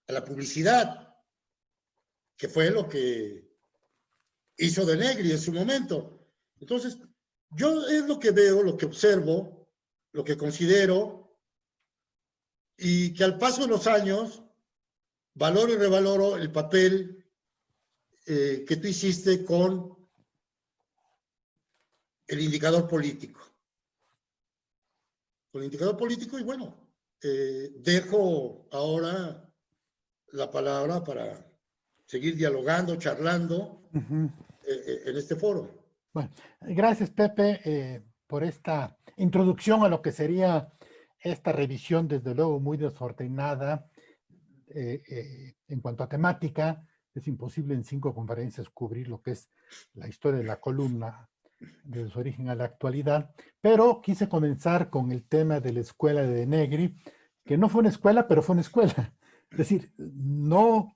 la publicidad, que fue lo que hizo De Negri en su momento. Entonces, yo es lo que veo, lo que observo, lo que considero, y que al paso de los años valoro y revaloro el papel que tú hiciste con el indicador político. Con el indicador político, y bueno, dejo ahora la palabra para seguir dialogando, charlando en este foro. Bueno, gracias, Pepe, por esta introducción a lo que sería esta revisión, desde luego muy desordenada en cuanto a temática. Es imposible en 5 conferencias cubrir lo que es la historia de la columna desde su origen a la actualidad, pero quise comenzar con el tema de la escuela de De Negri, que no fue una escuela, pero fue una escuela. Es decir, no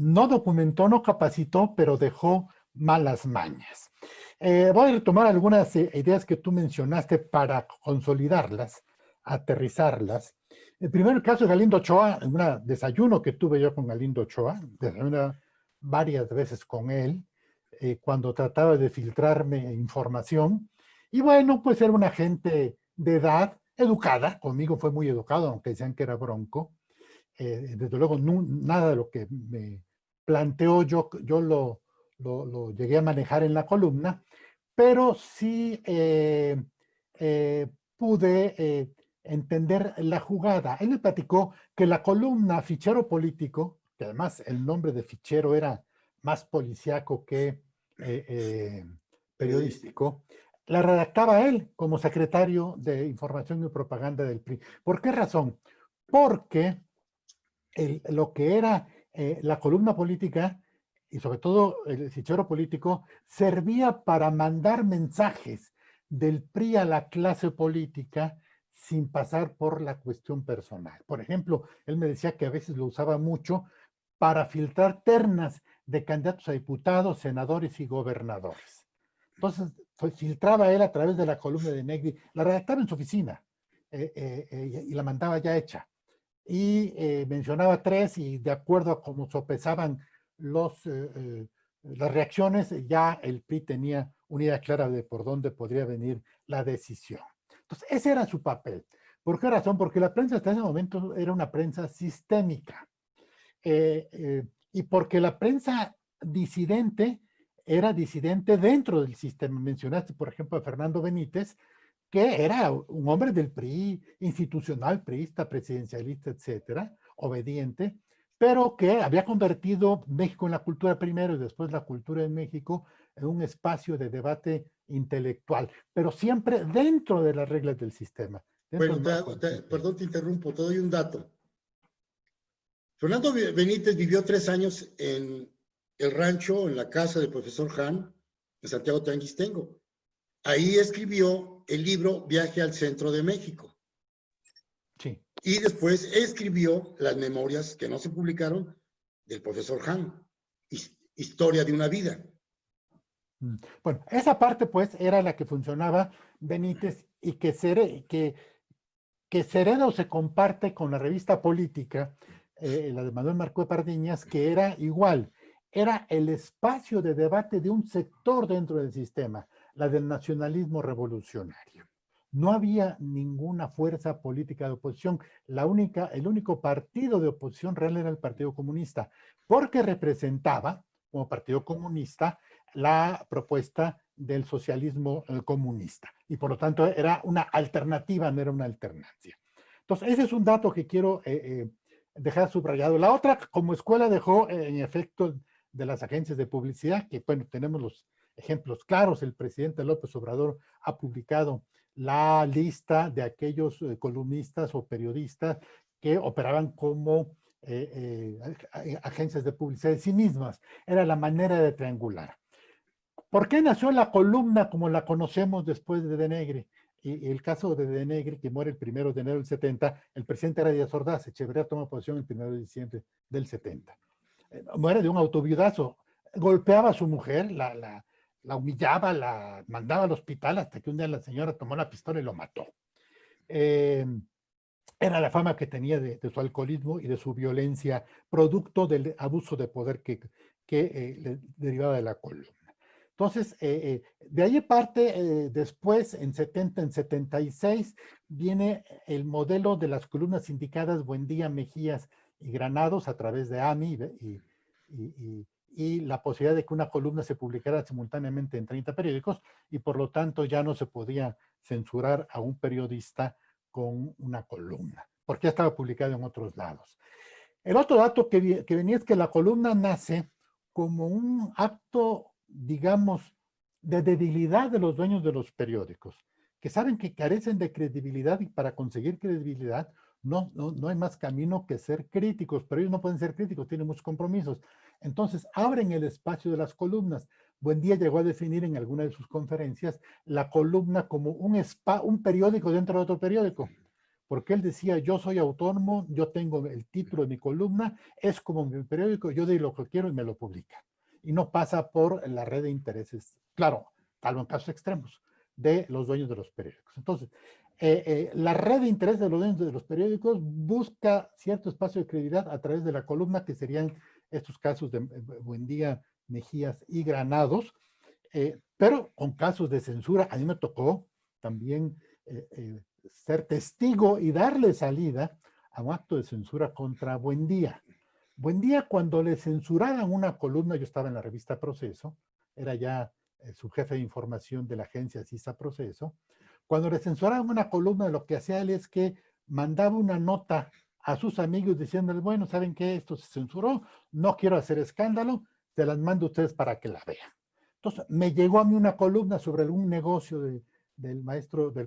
documentó, no capacitó, pero dejó malas mañas. Voy a retomar algunas ideas que tú mencionaste para consolidarlas, aterrizarlas. El primer caso de Galindo Ochoa, en un desayuno que tuve yo con Galindo Ochoa, desayuné varias veces con él, cuando trataba de filtrarme información. Y bueno, pues era una gente de edad, educada, conmigo fue muy educado, aunque decían que era bronco. Desde luego, nada de lo que me planteó yo lo llegué a manejar en la columna, pero sí pude entender la jugada. Él me platicó que la columna Fichero Político, que además el nombre de fichero era más policíaco que periodístico, la redactaba él como secretario de Información y Propaganda del PRI. ¿Por qué razón? Porque lo que era la columna política, y sobre todo el fichero político, servía para mandar mensajes del PRI a la clase política sin pasar por la cuestión personal. Por ejemplo, él me decía que a veces lo usaba mucho para filtrar ternas de candidatos a diputados, senadores y gobernadores. Entonces, filtraba él a través de la columna de Negri, la redactaba en su oficina y la mandaba ya hecha. Y mencionaba 3, y de acuerdo a cómo sopesaban las reacciones, ya el PRI tenía una idea clara de por dónde podría venir la decisión. Entonces, ese era su papel. ¿Por qué razón? Porque la prensa hasta ese momento era una prensa sistémica. y porque la prensa disidente era disidente dentro del sistema. Mencionaste, por ejemplo, a Fernando Benítez, que era un hombre del PRI, institucional, priista, presidencialista, etcétera, obediente, pero que había convertido México en la cultura primero y después la cultura de México en un espacio de debate intelectual, pero siempre dentro de las reglas del sistema. Bueno, perdón, te interrumpo, te doy un dato. Fernando Benítez vivió 3 años en el rancho, en la casa del profesor Han, en Santiago Tanguistengo. Ahí escribió el libro Viaje al Centro de México. Sí. Y después escribió las memorias que no se publicaron del profesor Han, Historia de una vida. Bueno, esa parte pues era la que funcionaba Benítez y que se hereda o se comparte con la revista política, la de Manuel Marcó Pardiñas, que era igual, era el espacio de debate de un sector dentro del sistema, la del nacionalismo revolucionario. No había ninguna fuerza política de oposición. El único partido de oposición real era el Partido Comunista, porque representaba, como Partido Comunista, la propuesta del socialismo comunista. Y por lo tanto era una alternativa, no era una alternancia. Entonces, ese es un dato que quiero dejar subrayado. La otra, como escuela, dejó en efecto de las agencias de publicidad, que bueno, tenemos los ejemplos claros. El presidente López Obrador ha publicado la lista de aquellos columnistas o periodistas que operaban como agencias de publicidad de sí mismas. Era la manera de triangular. ¿Por qué nació la columna como la conocemos después de Denegre? Y el caso de Denegre, que muere el 1 de enero del 70, el presidente era Díaz Ordaz, Echeverría toma posesión el 1 de diciembre del 70. Muere de un autoviudazo, golpeaba a su mujer, la humillaba, la mandaba al hospital, hasta que un día la señora tomó la pistola y lo mató. Era la fama que tenía de su alcoholismo y de su violencia, producto del abuso de poder que le derivaba de la columna. Entonces, de ahí parte, después, en 70, en 76, viene el modelo de las columnas sindicadas Buendía, Mejías y Granados a través de AMI y la posibilidad de que una columna se publicara simultáneamente en 30 periódicos y por lo tanto ya no se podía censurar a un periodista con una columna, porque ya estaba publicado en otros lados. El otro dato que venía es que la columna nace como un acto, digamos, de debilidad de los dueños de los periódicos, que saben que carecen de credibilidad y para conseguir credibilidad no hay más camino que ser críticos, pero ellos no pueden ser críticos, tienen muchos compromisos. Entonces abren el espacio de las columnas. Buendía llegó a definir en alguna de sus conferencias la columna como un periódico dentro de otro periódico, porque él decía, yo soy autónomo, yo tengo el título de mi columna, es como mi periódico, yo doy lo que quiero y me lo publica. Y no pasa por la red de intereses, claro, salvo en casos extremos, de los dueños de los periódicos. Entonces, la red de intereses de los dueños de los periódicos busca cierto espacio de credibilidad a través de la columna, que serían estos casos de Buendía, Mejías y Granados, pero con casos de censura. A mí me tocó también ser testigo y darle salida a un acto de censura contra Buendía. Buendía, cuando le censuraban una columna, yo estaba en la revista Proceso, era ya su jefe de información de la agencia CISA Proceso, cuando le censuraban una columna, lo que hacía él es que mandaba una nota a sus amigos diciéndoles, bueno, ¿saben qué? Esto se censuró, no quiero hacer escándalo, se las mando a ustedes para que la vean. Entonces, me llegó a mí una columna sobre algún negocio del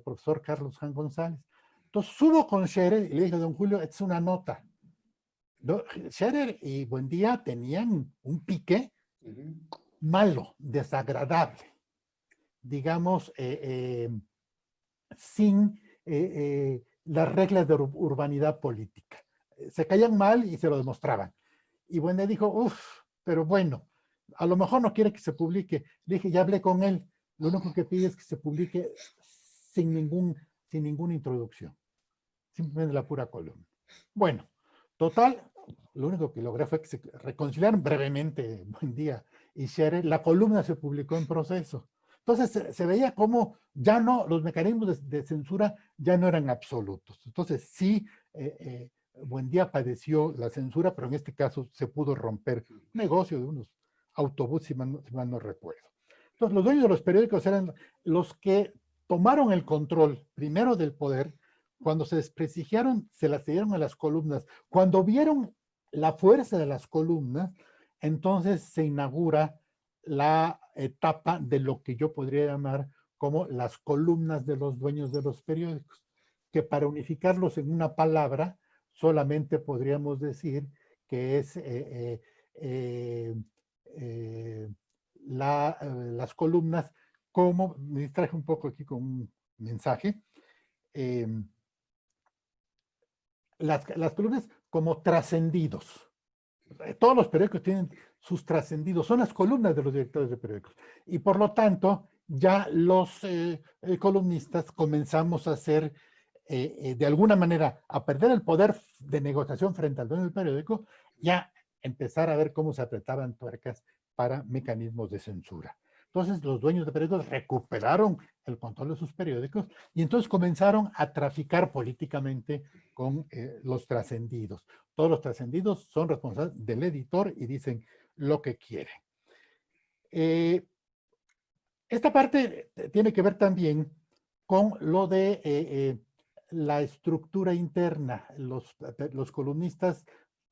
profesor Carlos Jan González. Entonces, subo con Scherer y le dije, don Julio, esta es una nota. Scherer y Buendía tenían un pique malo, desagradable, digamos, sin las reglas de urbanidad política. Se caían mal y se lo demostraban. Y Buendía dijo, pero bueno, a lo mejor no quiere que se publique. Le dije, ya hablé con él, lo único que pide es que se publique sin ninguna introducción, simplemente la pura columna. Bueno, total, lo único que logré fue que se reconciliaron brevemente Buendía y Scherer. La columna se publicó en Proceso. Entonces se veía como ya no, los mecanismos de censura ya no eran absolutos. Entonces sí, Buendía padeció la censura, pero en este caso se pudo romper un negocio de unos autobuses, si mal no recuerdo. Entonces, los dueños de los periódicos eran los que tomaron el control primero del poder. Cuando se desprestigiaron, se las dieron a las columnas. Cuando vieron la fuerza de las columnas, entonces se inaugura la etapa de lo que yo podría llamar como las columnas de los dueños de los periódicos, que para unificarlos en una palabra, solamente podríamos decir que es las columnas, como me distraje un poco aquí con un mensaje, las columnas como trascendidos. Todos los periódicos tienen sus trascendidos, son las columnas de los directores de periódicos. Y por lo tanto, ya los columnistas comenzamos a hacer, de alguna manera, a perder el poder de negociación frente al dueño del periódico, ya empezar a ver cómo se apretaban tuercas para mecanismos de censura. Entonces, los dueños de periódicos recuperaron el control de sus periódicos y entonces comenzaron a traficar políticamente con los trascendidos. Todos los trascendidos son responsables del editor y dicen lo que quieren. Esta parte tiene que ver también con lo de la estructura interna. Los columnistas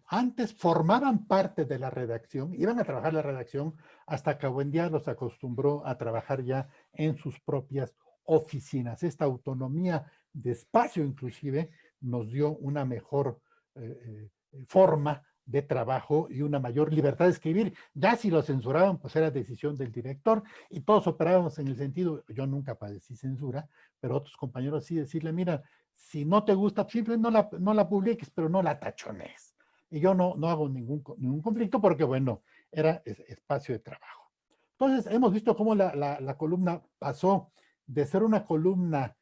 antes formaban parte de la redacción, iban a trabajar la redacción hasta que Buendía los acostumbró a trabajar ya en sus propias oficinas. Esta autonomía de espacio inclusive nos dio una mejor forma de trabajo y una mayor libertad de escribir. Ya si lo censuraban, pues era decisión del director y todos operábamos en el sentido, yo nunca padecí censura, pero otros compañeros sí decirle, mira, si no te gusta, simplemente no la publiques, pero no la tachones. Y yo no hago ningún conflicto porque, bueno, era espacio de trabajo. Entonces, hemos visto cómo la columna pasó de ser una columna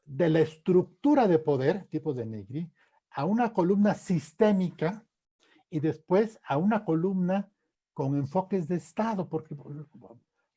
de la estructura de poder, tipo de Negri, a una columna sistémica y después a una columna con enfoques de Estado, porque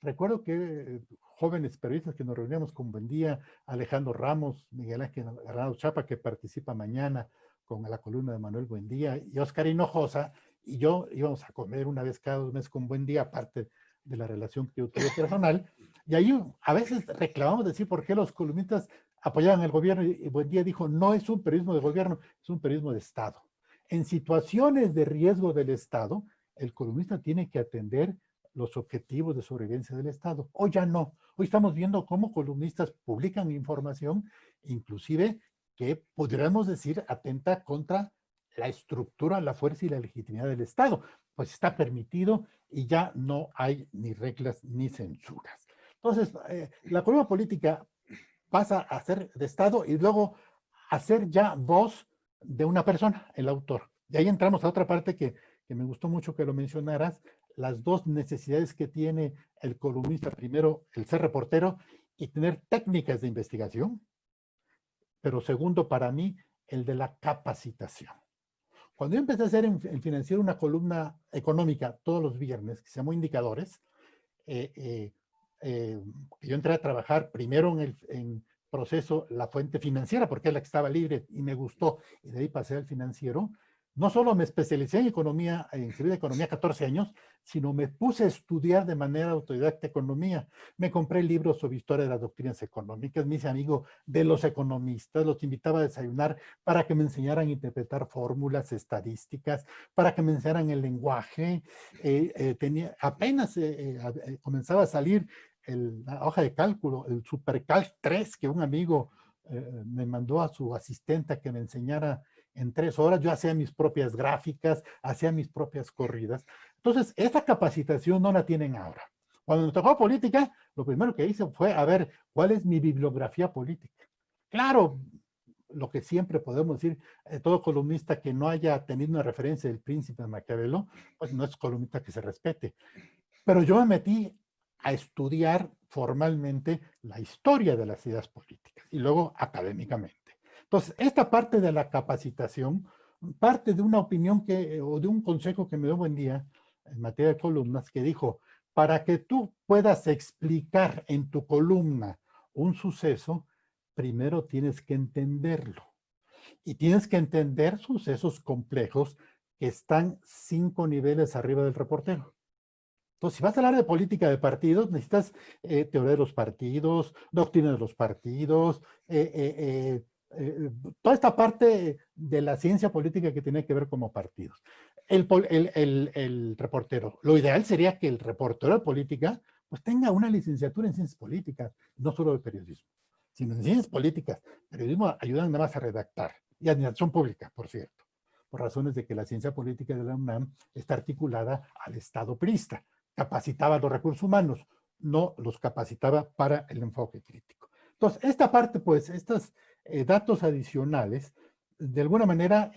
recuerdo que jóvenes periodistas que nos reuníamos con Buendía, Alejandro Ramos, Miguel Ángel Granado Chapa, que participa mañana con la columna de Manuel Buendía, y Oscar Hinojosa, y yo íbamos a comer una vez cada 2 meses con Buendía, aparte de la relación que yo tuve personal, y ahí a veces reclamamos decir por qué los columnistas apoyaban el gobierno, y Buendía dijo, no es un periodismo de gobierno, es un periodismo de Estado. En situaciones de riesgo del Estado, el columnista tiene que atender los objetivos de sobrevivencia del Estado. Hoy ya no. Hoy estamos viendo cómo columnistas publican información, inclusive que podríamos decir atenta contra la estructura, la fuerza y la legitimidad del Estado. Pues está permitido y ya no hay ni reglas ni censuras. Entonces, la columna política pasa a ser de Estado y luego a ser ya voz de una persona, el autor. Y ahí entramos a otra parte que me gustó mucho que lo mencionaras, las dos necesidades que tiene el columnista. Primero, el ser reportero y tener técnicas de investigación. Pero segundo, para mí, el de la capacitación. Cuando yo empecé a hacer en Financiero una columna económica todos los viernes, que se llamó Indicadores, yo entré a trabajar primero en proceso la fuente financiera, porque es la que estaba libre y me gustó, y de ahí pasé al financiero. No solo me especialicé en economía, en servicio de economía 14 años, sino me puse a estudiar de manera autodidacta economía. Me compré libros sobre historia de las doctrinas económicas, me hice amigo de los economistas, los invitaba a desayunar para que me enseñaran a interpretar fórmulas estadísticas, para que me enseñaran el lenguaje. Apenas comenzaba a salir la hoja de cálculo, el Supercalc 3, que un amigo me mandó a su asistente que me enseñara en 3 horas. Yo hacía mis propias gráficas, hacía mis propias corridas. Entonces, esta capacitación no la tienen ahora. Cuando me tocó política, lo primero que hice fue a ver cuál es mi bibliografía política. Claro, lo que siempre podemos decir, todo columnista que no haya tenido una referencia del Príncipe de Maquiavelo, pues no es columnista que se respete. Pero yo me metí a estudiar formalmente la historia de las ideas políticas y luego académicamente. Entonces, esta parte de la capacitación, parte de una opinión o de un consejo que me dio Buendía en materia de columnas, que dijo, para que tú puedas explicar en tu columna un suceso, primero tienes que entenderlo. Y tienes que entender sucesos complejos que están 5 niveles arriba del reportero. Entonces, si vas a hablar de política de partidos, necesitas teoría de los partidos, doctrina de los partidos, toda esta parte de la ciencia política que tiene que ver como partidos. El reportero, lo ideal sería que el reportero de política pues tenga una licenciatura en ciencias políticas, no solo de periodismo, sino en ciencias políticas. Periodismo ayudan nada más a redactar, y administración pública, por cierto, por razones de que la ciencia política de la UNAM está articulada al Estado priista. Capacitaba a los recursos humanos, no los capacitaba para el enfoque crítico. Entonces, esta parte, pues, estos datos adicionales, de alguna manera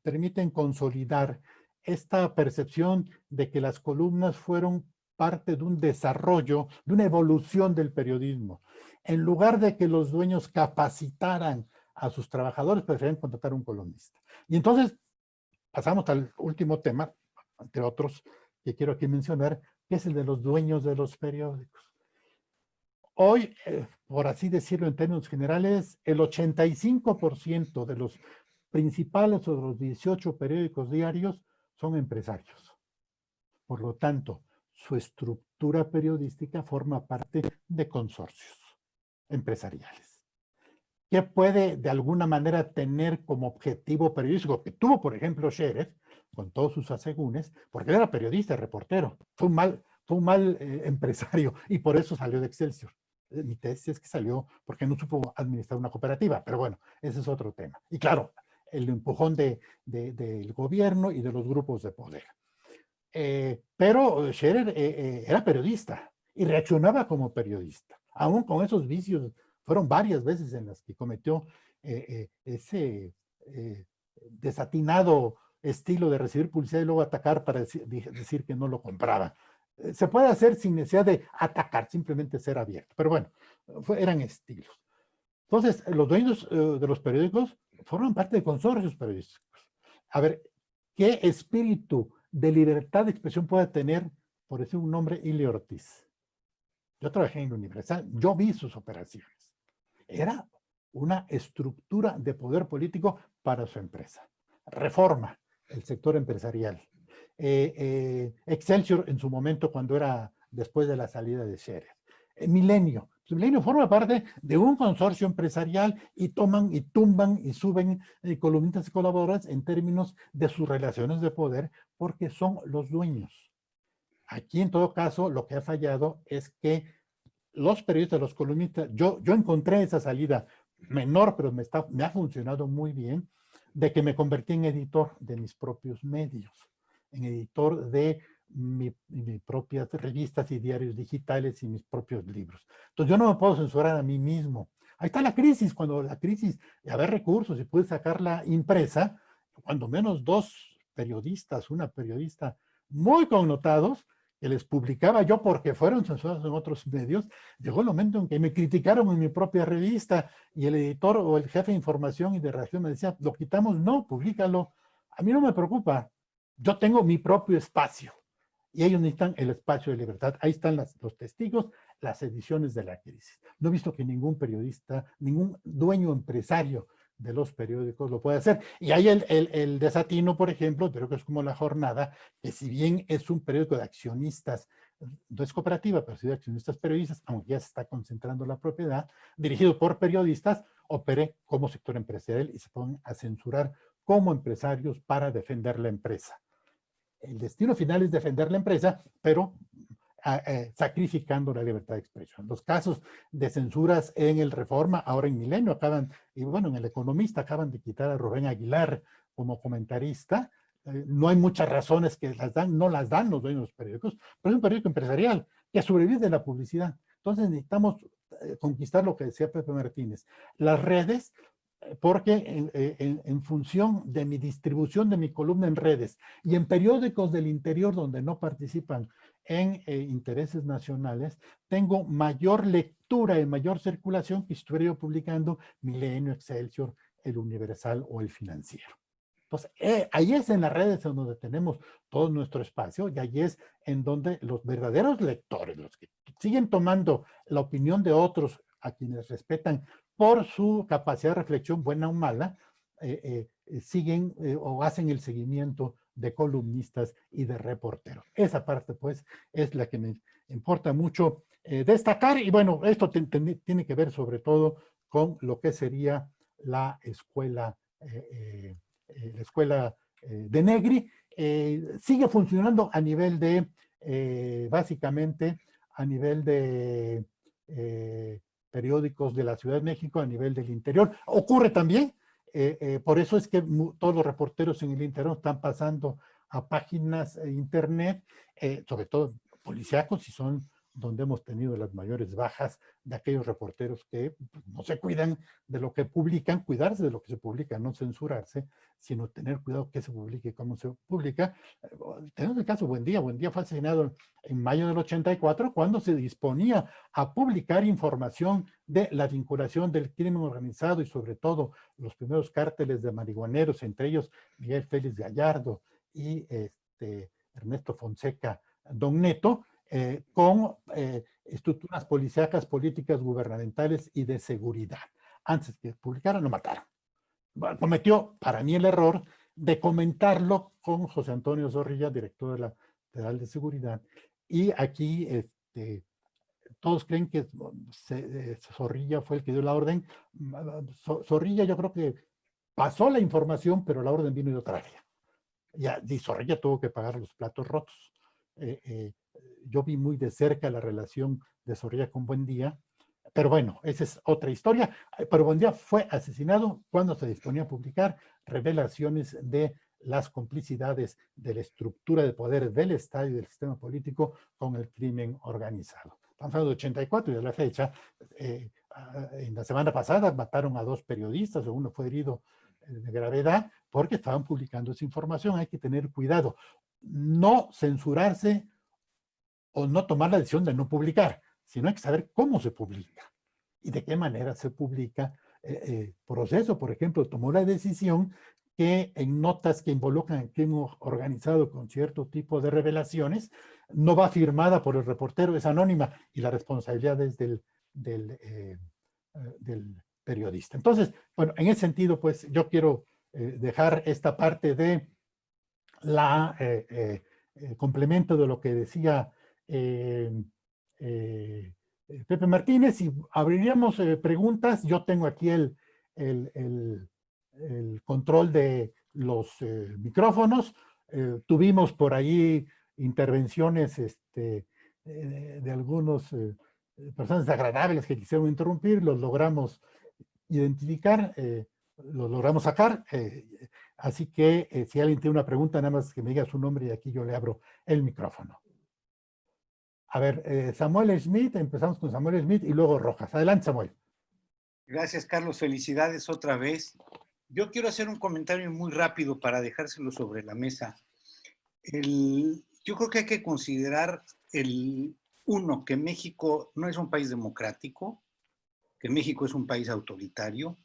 permiten consolidar esta percepción de que las columnas fueron parte de un desarrollo, de una evolución del periodismo. En lugar de que los dueños capacitaran a sus trabajadores, preferían contratar a un columnista. Y entonces, pasamos al último tema, entre otros, que quiero aquí mencionar, que es el de los dueños de los periódicos. Hoy, por así decirlo en términos generales, el 85% de los principales o de los 18 periódicos diarios son empresarios. Por lo tanto, su estructura periodística forma parte de consorcios empresariales. ¿Qué puede de alguna manera tener como objetivo periodístico? Que tuvo, por ejemplo, Scherer, con todos sus asegúnes, porque él era periodista, reportero. Fue un mal empresario y por eso salió de Excelsior. Mi tesis es que salió porque no supo administrar una cooperativa, pero bueno, ese es otro tema. Y claro, el empujón del gobierno y de los grupos de poder. Pero Scherer era periodista y reaccionaba como periodista, aún con esos vicios. Fueron varias veces en las que cometió ese desatinado estilo de recibir publicidad y luego atacar para decir que no lo compraba. Se puede hacer sin necesidad de atacar, simplemente ser abierto. Pero bueno, eran estilos. Entonces, los dueños de los periódicos forman parte de consorcios periodísticos. A ver, ¿qué espíritu de libertad de expresión puede tener, por decir un nombre, Ili Ortiz? Yo trabajé en Universal, yo vi sus operaciones. Era una estructura de poder político para su empresa. Reforma el sector empresarial. Excelsior en su momento cuando era después de la salida de Scherer. Milenio. Milenio forma parte de un consorcio empresarial y toman y tumban y suben columnistas y colaboradores en términos de sus relaciones de poder porque son los dueños. Aquí en todo caso lo que ha fallado es que los periodistas, los columnistas, yo encontré esa salida menor, pero me ha funcionado muy bien, de que me convertí en editor de mis propios medios, en editor de mis propias revistas y diarios digitales y mis propios libros. Entonces yo no me puedo censurar a mí mismo. Ahí está la crisis, cuando la crisis, y haber recursos y puedes sacarla impresa, cuando menos 2 periodistas, una periodista muy connotados, que les publicaba yo porque fueron censurados en otros medios, llegó el momento en que me criticaron en mi propia revista y el editor o el jefe de información y de redacción me decía, lo quitamos, no, públicalo. A mí no me preocupa, yo tengo mi propio espacio y ellos necesitan el espacio de libertad. Ahí están los testigos, las ediciones de la crisis. No he visto que ningún periodista, ningún dueño empresario de los periódicos lo puede hacer. Y hay el desatino, por ejemplo, creo que es como La Jornada, que si bien es un periódico de accionistas, no es cooperativa, pero sí de accionistas periodistas, aunque ya se está concentrando la propiedad, dirigido por periodistas, opere como sector empresarial y se ponen a censurar como empresarios para defender la empresa. El destino final es defender la empresa, pero sacrificando la libertad de expresión. Los casos de censuras en el Reforma, ahora en Milenio acaban, y bueno, en El Economista acaban de quitar a Rubén Aguilar como comentarista. No hay muchas razones que las dan, no las dan los dueños de los periódicos, pero es un periódico empresarial que sobrevive de la publicidad. Entonces necesitamos conquistar lo que decía Pepe Martínez. Las redes, porque en función de mi distribución de mi columna en redes y en periódicos del interior donde no participan en intereses nacionales, tengo mayor lectura y mayor circulación que si estuviera yo publicando Milenio, Excelsior, El Universal o El Financiero. Entonces, ahí es en las redes en donde tenemos todo nuestro espacio y ahí es en donde los verdaderos lectores, los que siguen tomando la opinión de otros a quienes respetan por su capacidad de reflexión, buena o mala, siguen o hacen el seguimiento de columnistas y de reporteros. Esa parte, pues, es la que me importa mucho destacar. Y bueno, esto tiene que ver sobre todo con lo que sería la escuela de Negri. Sigue funcionando a nivel de, básicamente, a nivel de periódicos de la Ciudad de México, a nivel del interior. Ocurre también, por eso es que todos los reporteros en el interior están pasando a páginas internet, sobre todo policíacos, y son donde hemos tenido las mayores bajas de aquellos reporteros que pues, no se cuidan de lo que publican, cuidarse de lo que se publica, no censurarse, sino tener cuidado que se publique, cómo se publica. Tenemos el caso Buendía. Buendía fue asesinado en mayo del 84, cuando se disponía a publicar información de la vinculación del crimen organizado y sobre todo los primeros cárteles de marihuaneros, entre ellos Miguel Félix Gallardo y Ernesto Fonseca Don Neto, con estructuras policíacas, políticas gubernamentales y de seguridad. Antes que publicaran, lo mataron. Cometió, para mí, el error de comentarlo con José Antonio Zorrilla, director de la Federal de Seguridad, y aquí todos creen que Zorrilla fue el que dio la orden. Zorrilla yo creo que pasó la información, pero la orden vino de otra área. Y Zorrilla tuvo que pagar los platos rotos. Yo vi muy de cerca la relación de Zorrilla con Buendía, pero bueno, esa es otra historia. Pero Buendía fue asesinado cuando se disponía a publicar revelaciones de las complicidades de la estructura de poder del Estado y del sistema político con el crimen organizado. Estamos hablando de 84 y de la fecha. En la semana pasada mataron a 2 periodistas, uno fue herido de gravedad porque estaban publicando esa información. Hay que tener cuidado, no censurarse o no tomar la decisión de no publicar, sino hay que saber cómo se publica y de qué manera se publica. Proceso, por ejemplo, tomó la decisión que en notas que involucran el crimen organizado con cierto tipo de revelaciones, no va firmada por el reportero, es anónima, y la responsabilidad es del periodista. Entonces, bueno, en ese sentido, pues yo quiero dejar esta parte de la complemento de lo que decía Pepe Martínez, y abriríamos preguntas. Yo tengo aquí el control de los micrófonos. Tuvimos por ahí intervenciones de algunos personas desagradables que quisieron interrumpir, los logramos identificar, los logramos sacar. Así que si alguien tiene una pregunta, nada más que me diga su nombre y aquí yo le abro el micrófono. A ver, Samuel Smith, empezamos con Samuel Smith y luego Rojas. Adelante, Samuel. Gracias, Carlos. Felicidades otra vez. Yo quiero hacer un comentario muy rápido para dejárselo sobre la mesa. Yo creo que hay que considerar, uno, que México no es un país democrático, que México es un país autoritario,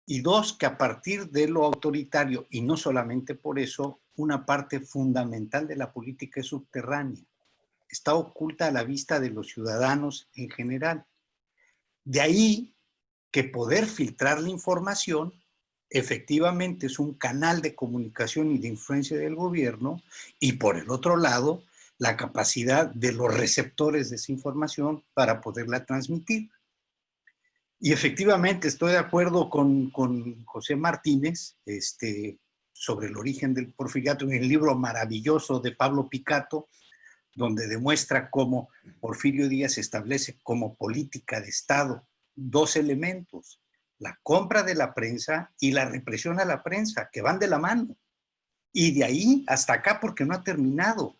y dos, que a partir de lo autoritario, y no solamente por eso, una parte fundamental de la política es subterránea. Está oculta a la vista de los ciudadanos en general. De ahí que poder filtrar la información efectivamente es un canal de comunicación y de influencia del gobierno, y por el otro lado, la capacidad de los receptores de esa información para poderla transmitir. Y efectivamente estoy de acuerdo con José Martínez sobre el origen del porfiriato, en el libro maravilloso de Pablo Picato, donde demuestra cómo Porfirio Díaz establece como política de Estado 2 elementos: la compra de la prensa y la represión a la prensa, que van de la mano. Y de ahí hasta acá, porque no ha terminado.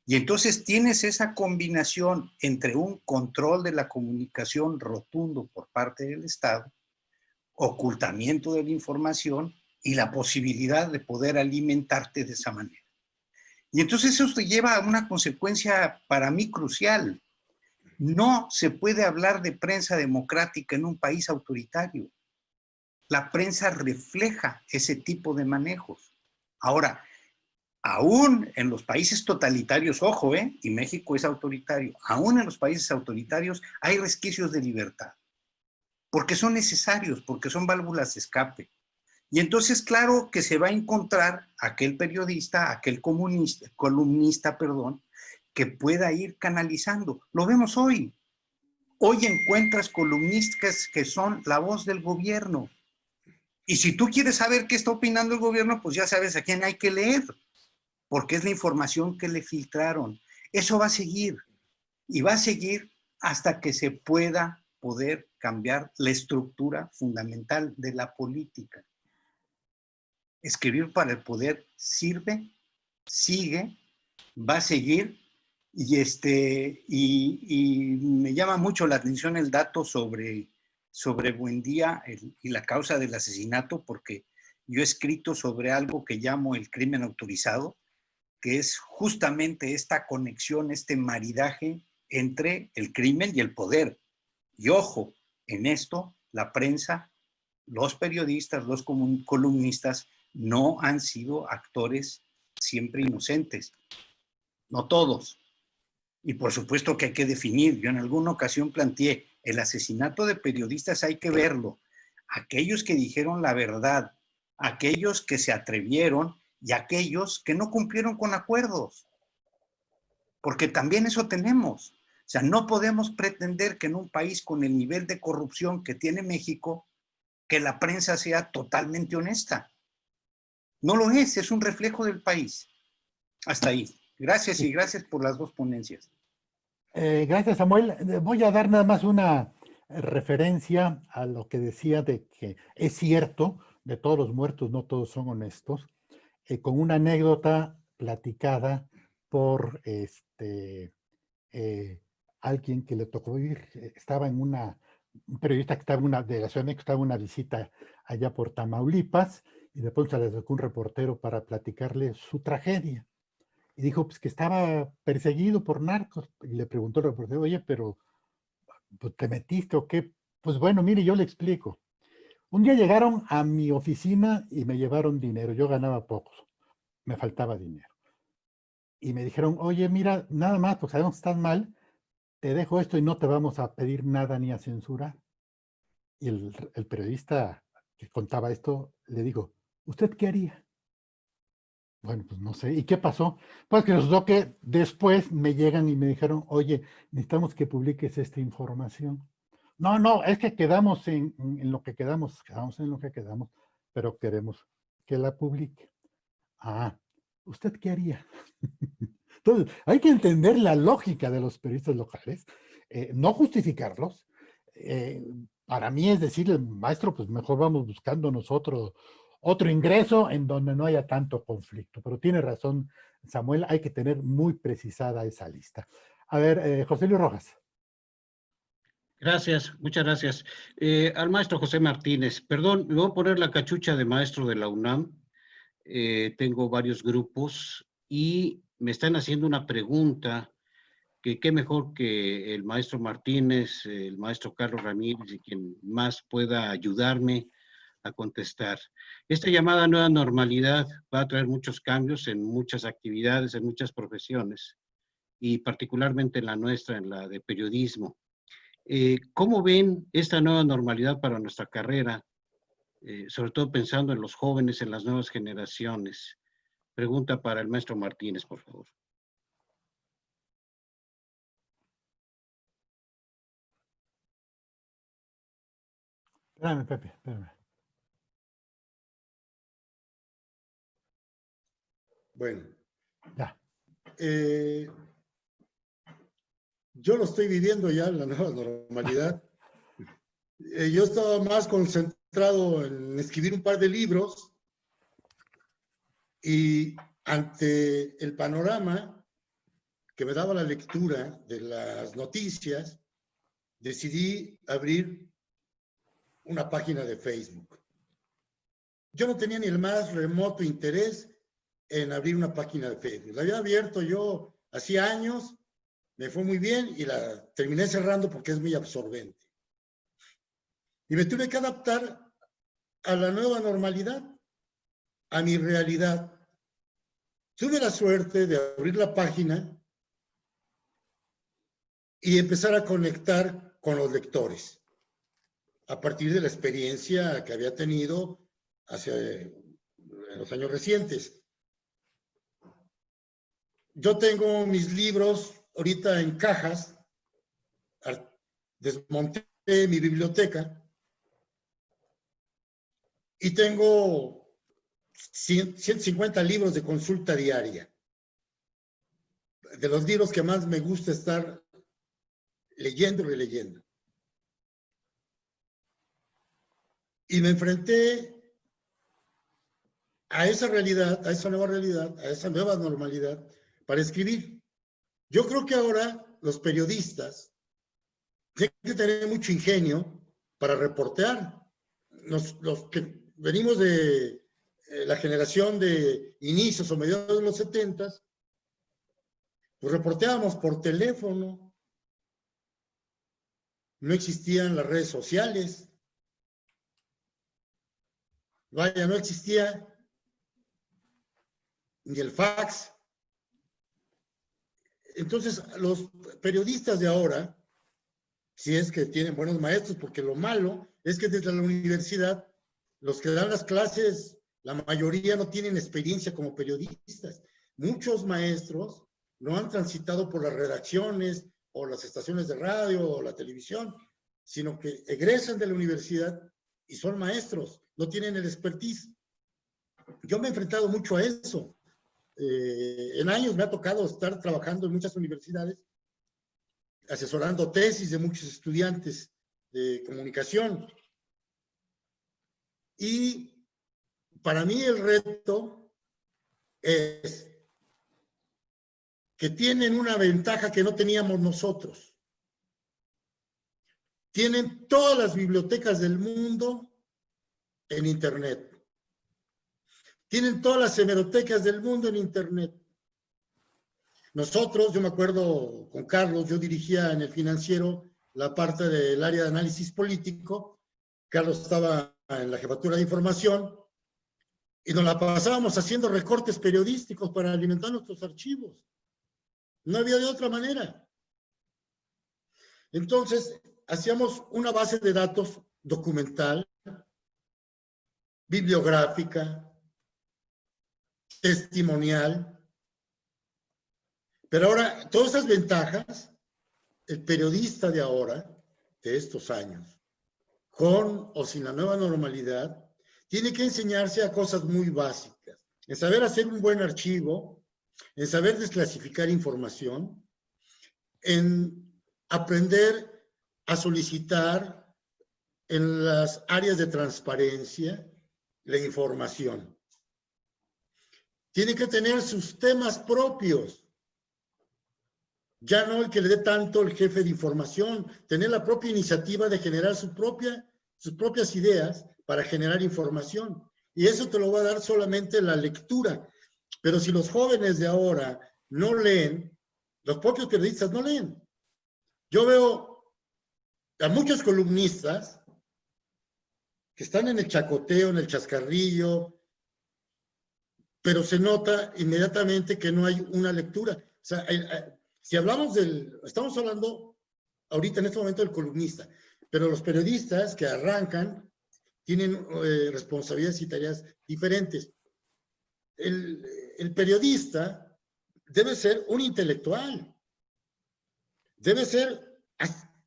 Y entonces tienes esa combinación entre un control de la comunicación rotundo por parte del Estado, ocultamiento de la información y la posibilidad de poder alimentarte de esa manera. Y entonces eso te lleva a una consecuencia para mí crucial. No se puede hablar de prensa democrática en un país autoritario. La prensa refleja ese tipo de manejos. Ahora, aún en los países totalitarios, ojo, y México es autoritario, aún en los países autoritarios hay resquicios de libertad, porque son necesarios, porque son válvulas de escape. Y entonces, claro que se va a encontrar aquel periodista, aquel columnista, que pueda ir canalizando. Lo vemos hoy. Hoy encuentras columnistas que son la voz del gobierno. Y si tú quieres saber qué está opinando el gobierno, pues ya sabes a quién hay que leer, porque es la información que le filtraron. Eso va a seguir. Y va a seguir hasta que se pueda poder cambiar la estructura fundamental de la política. Escribir para el poder sirve, sigue, va a seguir, y me llama mucho la atención el dato sobre Buendía y la causa del asesinato, porque yo he escrito sobre algo que llamo el crimen autorizado, que es justamente esta conexión, este maridaje entre el crimen y el poder. Y ojo, en esto la prensa, los periodistas, los columnistas no han sido actores siempre inocentes. No todos. Y por supuesto que hay que definir. Yo en alguna ocasión planteé, el asesinato de periodistas hay que verlo. Aquellos que dijeron la verdad, aquellos que se atrevieron y aquellos que no cumplieron con acuerdos. Porque también eso tenemos. O sea, no podemos pretender que en un país con el nivel de corrupción que tiene México, que la prensa sea totalmente honesta. No lo es un reflejo del país. Hasta ahí. Gracias y gracias por las dos ponencias. Gracias, Samuel. Voy a dar nada más una referencia a lo que decía de que es cierto, de todos los muertos no todos son honestos, con una anécdota platicada por alguien que le tocó vivir. Estaba en un periodista que estaba en una delegación, que estaba en una visita allá por Tamaulipas, y después se le acercó un reportero para platicarle su tragedia. Y dijo, pues que estaba perseguido por narcos. Y le preguntó el reportero, oye, pero pues, ¿te metiste o qué? Pues bueno, mire, yo le explico. Un día llegaron a mi oficina y me llevaron dinero. Yo ganaba poco, me faltaba dinero. Y me dijeron, oye, mira, nada más, pues sabemos que estás mal, te dejo esto y no te vamos a pedir nada ni a censurar. Y el periodista que contaba esto, le digo, ¿usted qué haría? Bueno, pues no sé. ¿Y qué pasó? Pues que resultó que después me llegan y me dijeron, oye, necesitamos que publiques esta información. No, no, es que quedamos en lo que quedamos en lo que quedamos, pero queremos que la publique. Ah, ¿usted qué haría? Entonces, hay que entender la lógica de los periodistas locales, no justificarlos. Para mí es decirle, maestro, pues mejor vamos buscando nosotros otro ingreso en donde no haya tanto conflicto. Pero tiene razón, Samuel, hay que tener muy precisada esa lista. A ver, José Luis Rojas. Gracias, muchas gracias. Al maestro José Martínez, perdón, me voy a poner la cachucha de maestro de la UNAM. Tengo varios grupos y me están haciendo una pregunta que qué mejor que el maestro Martínez, el maestro Carlos Ramírez y quien más pueda ayudarme a contestar. Esta llamada nueva normalidad va a traer muchos cambios en muchas actividades, en muchas profesiones y particularmente en la nuestra, en la de periodismo. ¿Cómo ven esta nueva normalidad para nuestra carrera? Sobre todo pensando en los jóvenes, en las nuevas generaciones. Pregunta para el maestro Martínez, por favor. Espérame, Pepe, espérame. Bueno. Ya. Yo lo estoy viviendo ya en la nueva normalidad. Yo estaba más concentrado en escribir un par de libros y ante el panorama que me daba la lectura de las noticias, decidí abrir una página de Facebook. Yo no tenía ni el más remoto interés en abrir una página de Facebook. La había abierto yo hacía años, me fue muy bien y la terminé cerrando porque es muy absorbente. Y me tuve que adaptar a la nueva normalidad, a mi realidad. Tuve la suerte de abrir la página y empezar a conectar con los lectores, a partir de la experiencia que había tenido en los años recientes. Yo tengo mis libros ahorita en cajas, desmonté mi biblioteca y tengo 150 libros de consulta diaria. De los libros que más me gusta estar leyendo y releyendo. Y me enfrenté a esa realidad, a esa nueva realidad, a esa nueva normalidad para escribir. Yo creo que ahora los periodistas tienen que tener mucho ingenio para reportear. Los que venimos de la generación de inicios o mediados de los 70s, pues reporteábamos por teléfono. No existían las redes sociales. Vaya, no existía ni el fax. Entonces, los periodistas de ahora, si es que tienen buenos maestros, porque lo malo es que desde la universidad, los que dan las clases, la mayoría no tienen experiencia como periodistas. Muchos maestros no han transitado por las redacciones o las estaciones de radio o la televisión, sino que egresan de la universidad y son maestros, no tienen el expertise. Yo me he enfrentado mucho a eso. En años me ha tocado estar trabajando en muchas universidades, asesorando tesis de muchos estudiantes de comunicación. Y para mí el reto es que tienen una ventaja que no teníamos nosotros. Tienen todas las bibliotecas del mundo en Internet. Tienen todas las hemerotecas del mundo en Internet. Nosotros, yo me acuerdo con Carlos, yo dirigía en el Financiero la parte del área de análisis político. Carlos estaba en la jefatura de información y nos la pasábamos haciendo recortes periodísticos para alimentar nuestros archivos. No había de otra manera. Entonces, hacíamos una base de datos documental, bibliográfica, testimonial. Pero ahora, todas esas ventajas, el periodista de ahora, de estos años, con o sin la nueva normalidad, tiene que enseñarse a cosas muy básicas. En saber hacer un buen archivo, en saber desclasificar información, en aprender a solicitar en las áreas de transparencia la información. Tiene que tener sus temas propios. Ya no el que le dé tanto el jefe de información, tener la propia iniciativa de generar sus propias ideas para generar información. Y eso te lo va a dar solamente la lectura. Pero si los jóvenes de ahora no leen, los propios periodistas no leen. Yo veo a muchos columnistas que están en el chacoteo, en el chascarrillo, pero se nota inmediatamente que no hay una lectura. O sea, si hablamos estamos hablando ahorita en este momento del columnista, pero los periodistas que arrancan tienen responsabilidades y tareas diferentes. El periodista debe ser un intelectual, debe ser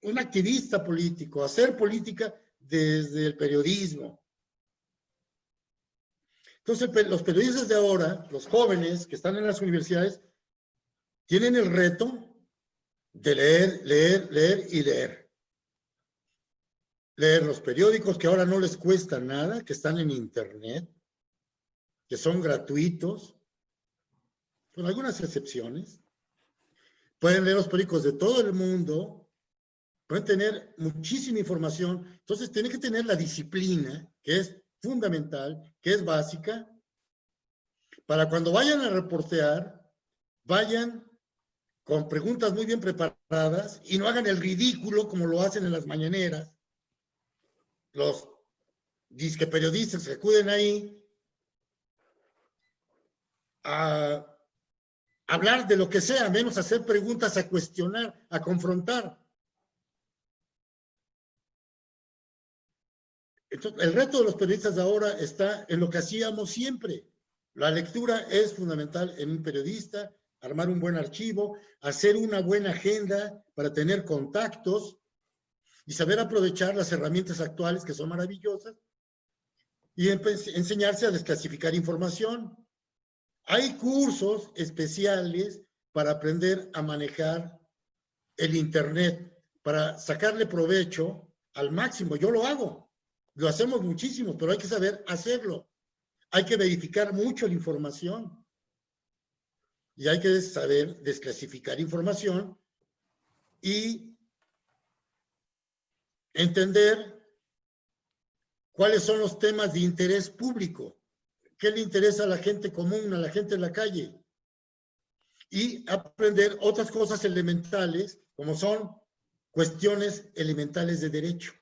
un activista político, hacer política desde el periodismo. Entonces, los periodistas de ahora, los jóvenes que están en las universidades, tienen el reto de leer y leer. Leer los periódicos que ahora no les cuesta nada, que están en Internet, que son gratuitos, con algunas excepciones. Pueden leer los periódicos de todo el mundo, pueden tener muchísima información. Entonces, tienen que tener la disciplina, que es fundamental, que es básica, para cuando vayan a reportear, vayan con preguntas muy bien preparadas y no hagan el ridículo como lo hacen en las mañaneras. Los disque periodistas que acuden ahí a hablar de lo que sea, menos hacer preguntas, a cuestionar, a confrontar. Entonces, el reto de los periodistas de ahora está en lo que hacíamos siempre. La lectura es fundamental en un periodista, armar un buen archivo, hacer una buena agenda para tener contactos y saber aprovechar las herramientas actuales que son maravillosas y enseñarse a desclasificar información. Hay cursos especiales para aprender a manejar el Internet, para sacarle provecho al máximo. Yo lo hago, lo hacemos muchísimo, pero hay que saber hacerlo. Hay que verificar mucho la información y hay que saber desclasificar información y entender cuáles son los temas de interés público, qué le interesa a la gente común, a la gente en la calle, y aprender otras cosas elementales, como son cuestiones elementales de derecho.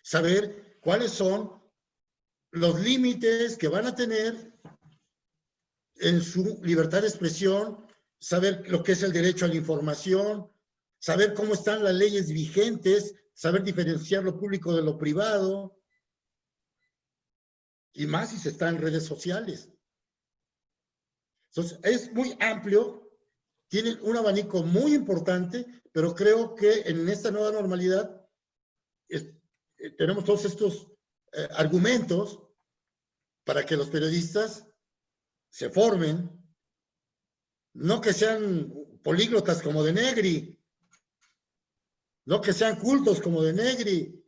Saber cuáles son los límites que van a tener en su libertad de expresión, saber lo que es el derecho a la información, saber cómo están las leyes vigentes, saber diferenciar lo público de lo privado, y más si se está en redes sociales. Entonces, es muy amplio, tiene un abanico muy importante, pero creo que en esta nueva normalidad tenemos todos estos argumentos para que los periodistas se formen, no que sean políglotas como de Negri, no que sean cultos como de Negri,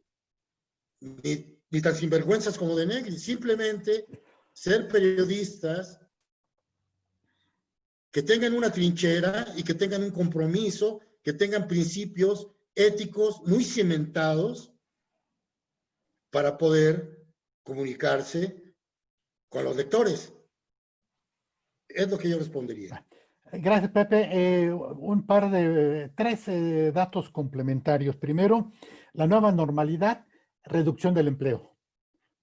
ni tan sinvergüenzas como de Negri, simplemente ser periodistas que tengan una trinchera y que tengan un compromiso, que tengan principios éticos muy cimentados para poder comunicarse con los lectores. Es lo que yo respondería. Gracias, Pepe. Un par de tres datos complementarios. Primero, la nueva normalidad, reducción del empleo.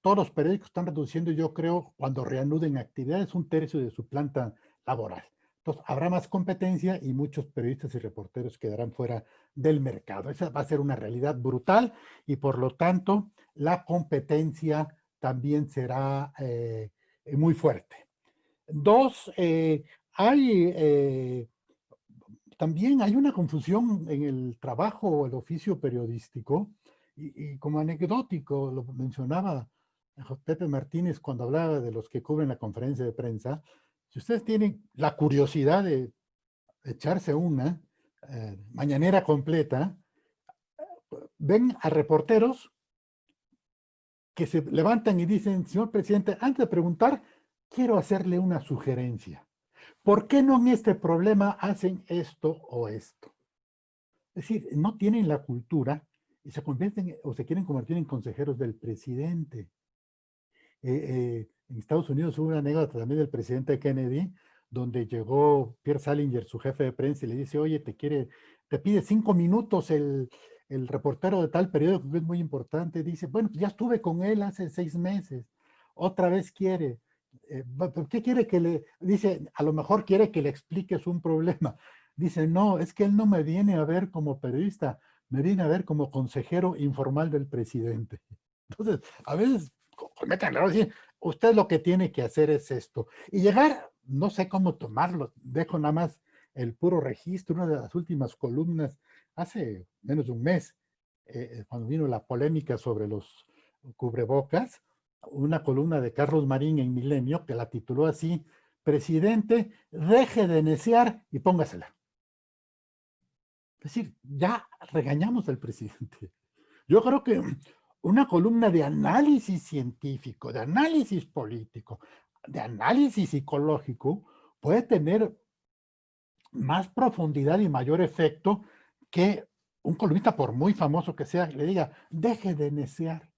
Todos los periódicos están reduciendo, yo creo, cuando reanuden actividades, 1/3 de su planta laboral. Entonces, habrá más competencia y muchos periodistas y reporteros quedarán fuera del mercado. Esa va a ser una realidad brutal y, por lo tanto, la competencia también será muy fuerte. Dos, también hay una confusión en el trabajo o el oficio periodístico y como anecdótico, lo mencionaba Pepe Martínez cuando hablaba de los que cubren la conferencia de prensa. Si ustedes tienen la curiosidad de echarse una mañanera completa, ven a reporteros que se levantan y dicen: señor presidente, antes de preguntar, quiero hacerle una sugerencia. ¿Por qué no en este problema hacen esto o esto? Es decir, no tienen la cultura y se convierten o se quieren convertir en consejeros del presidente. En Estados Unidos hubo una anécdota también del presidente Kennedy, donde llegó Pierre Salinger, su jefe de prensa, y le dice: oye, te pide 5 minutos el reportero de tal periódico que es muy importante. Dice: bueno, pues ya estuve con él hace 6 meses, otra vez quiere. ¿Qué quiere que le...? Dice: a lo mejor quiere que le expliques un problema. Dice: no, es que él no me viene a ver como periodista, me viene a ver como consejero informal del presidente. Entonces, a veces cometen el error de decir: usted lo que tiene que hacer es esto. Y llegar, no sé cómo tomarlo, dejo nada más el puro registro, una de las últimas columnas, hace menos de un mes, cuando vino la polémica sobre los cubrebocas, una columna de Carlos Marín en Milenio que la tituló así: presidente, deje de neciar y póngasela. Es decir, ya regañamos al presidente. Yo creo que una columna de análisis científico, de análisis político, de análisis psicológico, puede tener más profundidad y mayor efecto que un columnista, por muy famoso que sea, le diga: deje de neciar.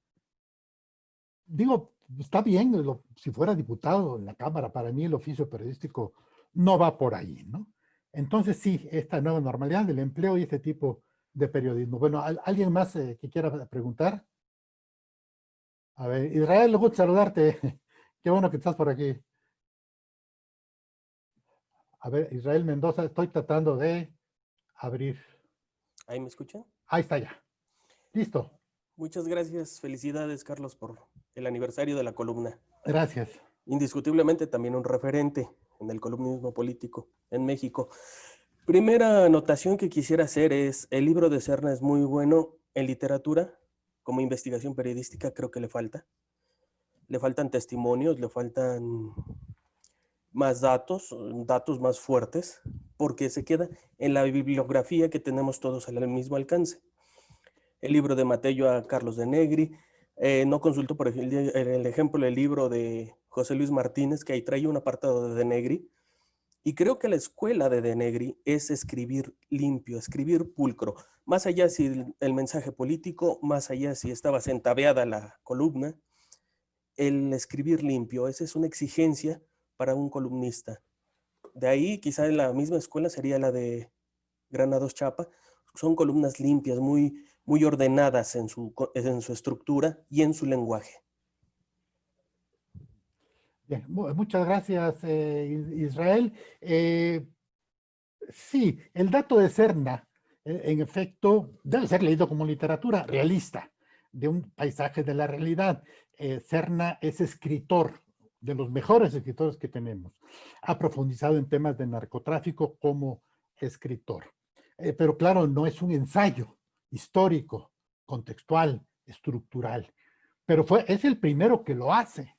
Digo, está bien, si fuera diputado en la Cámara, para mí el oficio periodístico no va por ahí, ¿no? Entonces sí, esta nueva normalidad del empleo y este tipo de periodismo. Bueno, ¿alguien más que quiera preguntar? A ver, Israel, gusto saludarte. Qué bueno que estás por aquí. A ver, Israel Mendoza, estoy tratando de abrir. ¿Ahí me escuchan? Ahí está ya. Listo. Muchas gracias, felicidades Carlos por el aniversario de la columna. Gracias. Indiscutiblemente también un referente en el columnismo político en México. Primera anotación que quisiera hacer es, el libro de Serna es muy bueno en literatura, como investigación periodística creo que le faltan testimonios, le faltan más datos más fuertes, porque se queda en la bibliografía que tenemos todos al mismo alcance. El libro de Matello a Carlos de Negri, no consulto por ejemplo el ejemplo del libro de José Luis Martínez, que ahí trae un apartado de Negri, y creo que la escuela de Negri es escribir limpio, escribir pulcro, más allá si el mensaje político, más allá si estaba centaveada la columna, el escribir limpio, esa es una exigencia para un columnista. De ahí quizá en la misma escuela sería la de Granados Chapa, son columnas limpias, muy ordenadas en su estructura y en su lenguaje. Bien, muchas gracias, Israel. Sí, el dato de Serna, en efecto, debe ser leído como literatura realista, de un paisaje de la realidad. Serna es escritor, de los mejores escritores que tenemos. Ha profundizado en temas de narcotráfico como escritor. Pero claro, no es un ensayo histórico, contextual, estructural. Pero es el primero que lo hace.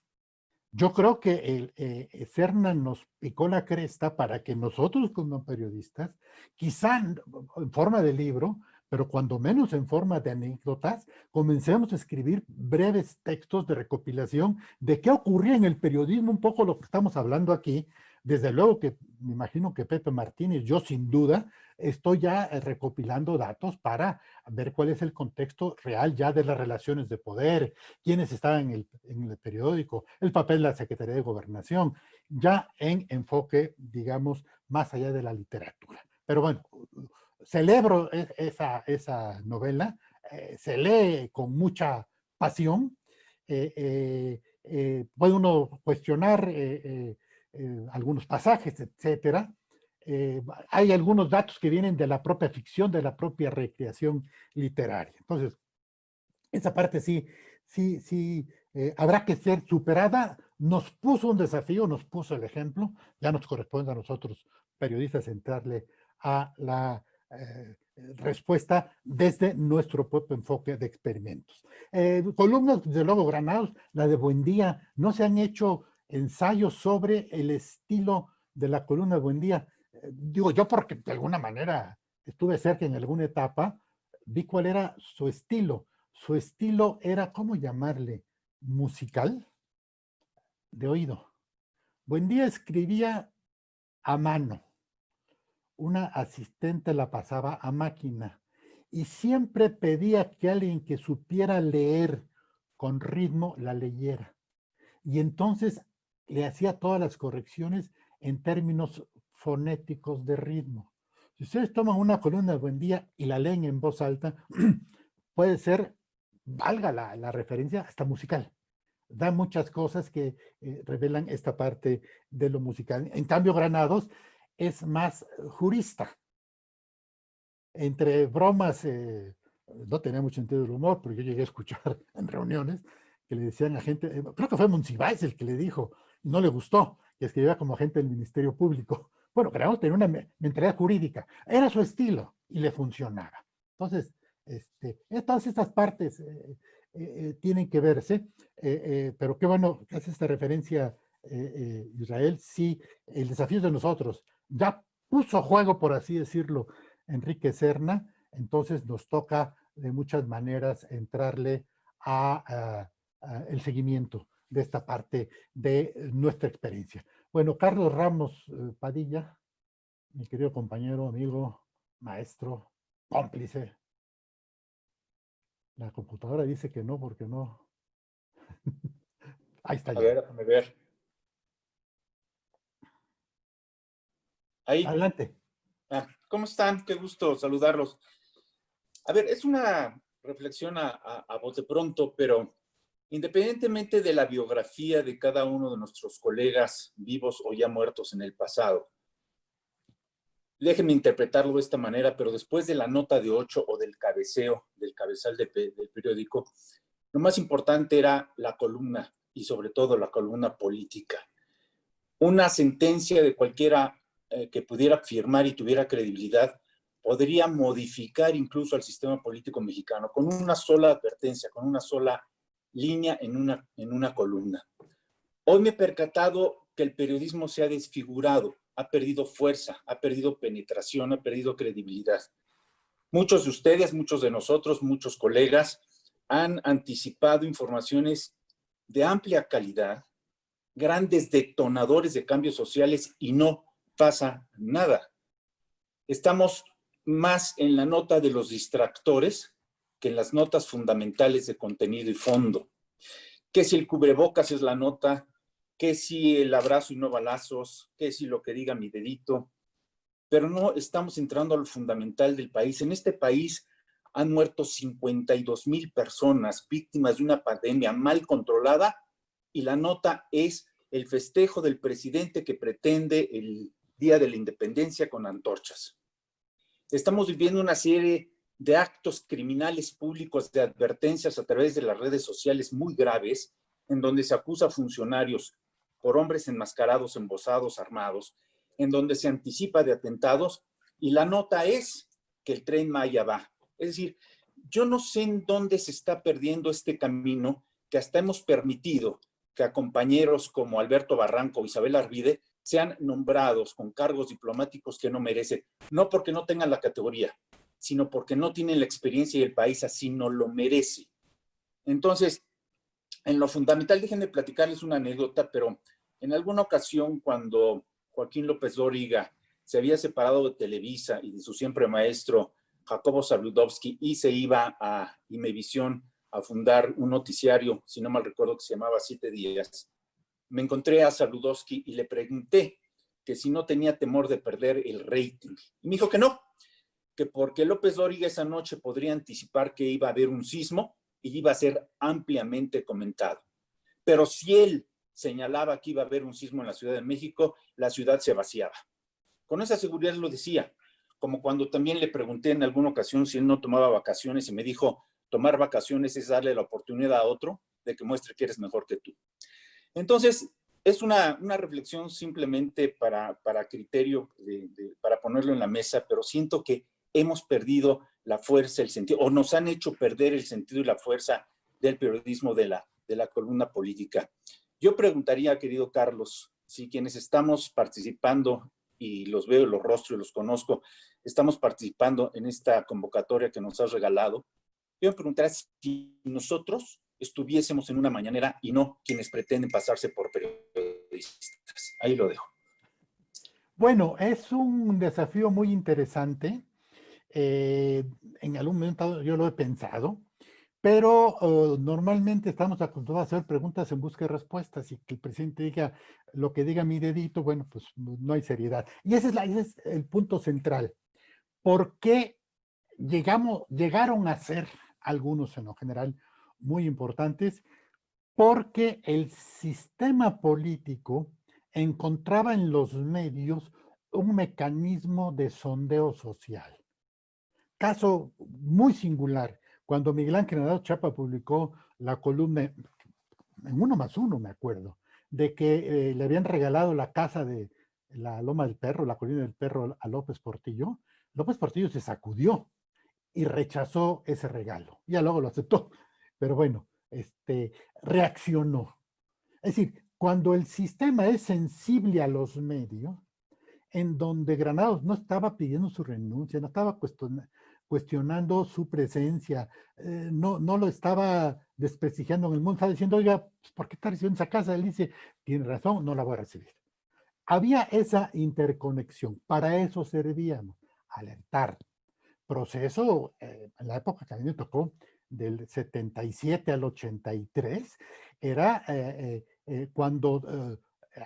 Yo creo que Serna nos picó la cresta para que nosotros como periodistas, quizá en forma de libro, pero cuando menos en forma de anécdotas, comencemos a escribir breves textos de recopilación de qué ocurría en el periodismo, un poco lo que estamos hablando aquí. Desde luego que me imagino que Pepe Martínez, yo sin duda, estoy ya recopilando datos para ver cuál es el contexto real ya de las relaciones de poder, quiénes estaban en el periódico, el papel de la Secretaría de Gobernación, ya en enfoque, digamos, más allá de la literatura. Pero bueno, celebro esa novela, se lee con mucha pasión, puede uno cuestionar algunos pasajes, etcétera. Hay algunos datos que vienen de la propia ficción, de la propia recreación literaria. Entonces, esa parte sí habrá que ser superada. Nos puso un desafío, nos puso el ejemplo, ya nos corresponde a nosotros, periodistas, entrarle a la respuesta desde nuestro propio enfoque de experimentos. Columnas, desde luego, Granados, la de Buendía, no se han hecho ensayos sobre el estilo de la columna de Buendía. Digo yo porque de alguna manera estuve cerca en alguna etapa, vi cuál era su estilo. Su estilo era, ¿cómo llamarle? Musical, de oído. Buendía escribía a mano. Una asistente la pasaba a máquina y siempre pedía que alguien que supiera leer con ritmo la leyera. Y entonces le hacía todas las correcciones en términos fonéticos de ritmo. Si ustedes toman una columna de Buendía y la leen en voz alta, puede ser, valga la referencia, hasta musical. Da muchas cosas que revelan esta parte de lo musical. En cambio, Granados es más jurista. Entre bromas, no tenía mucho sentido del humor, pero yo llegué a escuchar en reuniones que le decían a gente, creo que fue Monsiváis el que le dijo, y no le gustó, que escribía como agente del Ministerio Público. Bueno, Granados tenía una mentalidad jurídica, era su estilo y le funcionaba. Entonces, todas estas partes tienen que verse, pero qué bueno que hace esta referencia Israel. Sí, el desafío es de nosotros. Ya puso a juego, por así decirlo, Enrique Serna, entonces nos toca de muchas maneras entrarle a el seguimiento de esta parte de nuestra experiencia. Bueno, Carlos Ramos Padilla, mi querido compañero, amigo, maestro, cómplice. La computadora dice que no, porque no. Ahí está ya. A ver, déjame ver. Ahí. Adelante. ¿Cómo están? Qué gusto saludarlos. A ver, es una reflexión a bote pronto, pero independientemente de la biografía de cada uno de nuestros colegas vivos o ya muertos en el pasado, déjenme interpretarlo de esta manera, pero después de la nota de 8 o del cabeceo, del cabezal del periódico, lo más importante era la columna y sobre todo la columna política. Una sentencia de cualquiera que pudiera firmar y tuviera credibilidad podría modificar incluso al sistema político mexicano con una sola advertencia, con una sola línea en una columna. Hoy me he percatado que el periodismo se ha desfigurado, ha perdido fuerza, ha perdido penetración, ha perdido credibilidad. Muchos de ustedes, muchos de nosotros, muchos colegas han anticipado informaciones de amplia calidad, grandes detonadores de cambios sociales y no pasa nada. Estamos más en la nota de los distractores que en las notas fundamentales de contenido y fondo. Que si el cubrebocas es la nota, que si el abrazo y no balazos, que si lo que diga mi dedito, pero no estamos entrando a lo fundamental del país. En este país han muerto 52,000 personas víctimas de una pandemia mal controlada y la nota es el festejo del presidente que pretende el Día de la Independencia con antorchas. Estamos viviendo una serie de actos criminales públicos de advertencias a través de las redes sociales muy graves, en donde se acusa a funcionarios por hombres enmascarados, embosados, armados, en donde se anticipa de atentados, y la nota es que el Tren Maya va. Es decir, yo no sé en dónde se está perdiendo este camino que hasta hemos permitido que a compañeros como Alberto Barranco o Isabel Arvide sean nombrados con cargos diplomáticos que no merecen, no porque no tengan la categoría, sino porque no tienen la experiencia y el país así no lo merece. Entonces, en lo fundamental, déjenme platicarles una anécdota, pero en alguna ocasión cuando Joaquín López Dóriga se había separado de Televisa y de su siempre maestro Jacobo Zabludovsky y se iba a Imevisión a fundar un noticiario, si no mal recuerdo, que se llamaba 7 Días, me encontré a Zabludovsky y le pregunté que si no tenía temor de perder el rating. Y me dijo que no, que porque López Dóriga esa noche podría anticipar que iba a haber un sismo y iba a ser ampliamente comentado. Pero si él señalaba que iba a haber un sismo en la Ciudad de México, la ciudad se vaciaba. Con esa seguridad lo decía, como cuando también le pregunté en alguna ocasión si él no tomaba vacaciones y me dijo, tomar vacaciones es darle la oportunidad a otro de que muestre que eres mejor que tú. Entonces, es una reflexión simplemente para criterio, para ponerlo en la mesa, pero siento que hemos perdido la fuerza, el sentido, o nos han hecho perder el sentido y la fuerza del periodismo de la columna política. Yo preguntaría, querido Carlos, si quienes estamos participando, y los veo, los rostros y los conozco, estamos participando en esta convocatoria que nos has regalado, yo me preguntaría si nosotros estuviésemos en una mañanera y no quienes pretenden pasarse por periodistas. Ahí lo dejo. Bueno, es un desafío muy interesante. En algún momento yo lo he pensado, pero normalmente estamos acostumbrados a hacer preguntas en busca de respuestas y que el presidente diga lo que diga mi dedito, bueno, pues no hay seriedad. Y ese es el punto central. ¿Por qué llegaron a ser algunos en lo general muy importantes? Porque el sistema político encontraba en los medios un mecanismo de sondeo social. Caso muy singular, cuando Miguel Ángel Granados Chapa publicó la columna, en 1+1 me acuerdo, de que le habían regalado la casa de la Loma del Perro, la Colina del Perro a López Portillo se sacudió y rechazó ese regalo. Ya luego lo aceptó, pero bueno, reaccionó. Es decir, cuando el sistema es sensible a los medios, en donde Granados no estaba pidiendo su renuncia, no estaba cuestionando su presencia, no lo estaba desprestigiando en el mundo, estaba diciendo, oiga, ¿por qué está recibiendo esa casa? Él dice, tiene razón, no la voy a recibir. Había esa interconexión, para eso servíamos, alertar. Proceso, en la época que a mí me tocó, del 77 al 83, era cuando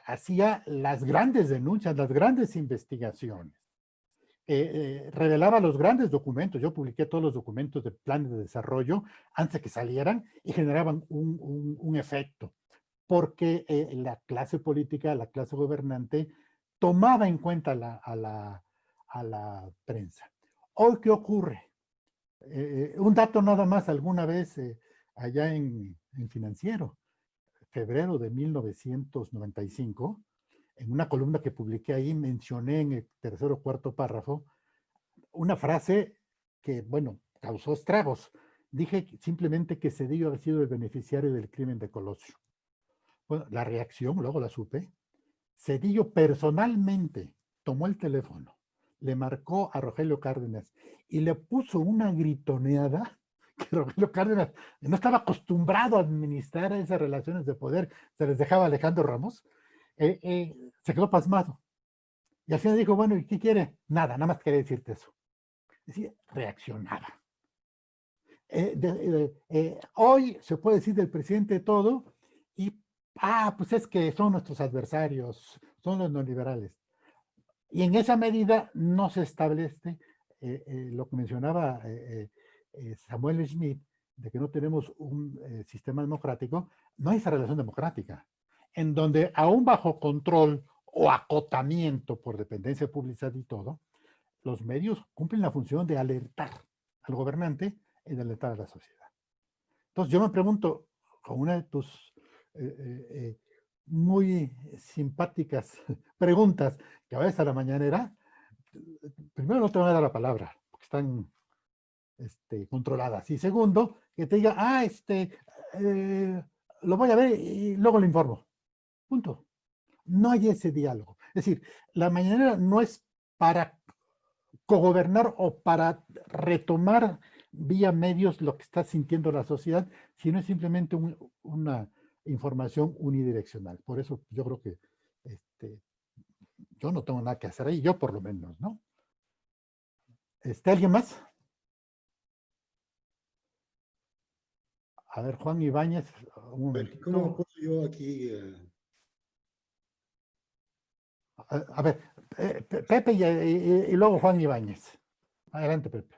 hacía las grandes denuncias, las grandes investigaciones. Revelaba los grandes documentos. Yo publiqué todos los documentos de planes de desarrollo antes de que salieran y generaban un efecto, porque la clase política, la clase gobernante, tomaba en cuenta a a la prensa. Hoy, ¿qué ocurre? Un dato nada más, alguna vez allá en Financiero, febrero de 1995, en una columna que publiqué ahí, mencioné en el tercer o cuarto párrafo una frase que, bueno, causó estragos. Dije simplemente que Zedillo había sido el beneficiario del crimen de Colosio. Bueno, la reacción, luego la supe, Zedillo personalmente tomó el teléfono, le marcó a Rogelio Cárdenas y le puso una gritoneada que Rogelio Cárdenas no estaba acostumbrado a administrar esas relaciones de poder, se les dejaba Alejandro Ramos, se quedó pasmado. Y al final dijo, bueno, ¿y qué quiere? Nada más quería decirte eso. Es decir, reaccionaba. Hoy se puede decir del presidente todo y, pues es que son nuestros adversarios, son los neoliberales. Y en esa medida no se establece lo que mencionaba Samuel Schmidt, de que no tenemos un sistema democrático, no hay esa relación democrática, en donde aún bajo control o acotamiento por dependencia de publicidad y todo, los medios cumplen la función de alertar al gobernante y de alertar a la sociedad. Entonces yo me pregunto, con una de tus muy simpáticas preguntas que a veces a la mañanera, primero no te van a dar la palabra, porque están controladas. Y segundo, que te diga, lo voy a ver y luego le informo. Punto. No hay ese diálogo. Es decir, la mañanera no es para cogobernar o para retomar vía medios lo que está sintiendo la sociedad, sino es simplemente una información unidireccional. Por eso yo creo que yo no tengo nada que hacer ahí, yo por lo menos, ¿no? ¿Alguien más? A ver, Juan Ibáñez, un momentito. ¿Cómo puedo yo aquí? A ver, Pepe y luego Juan Ibáñez. Adelante, Pepe.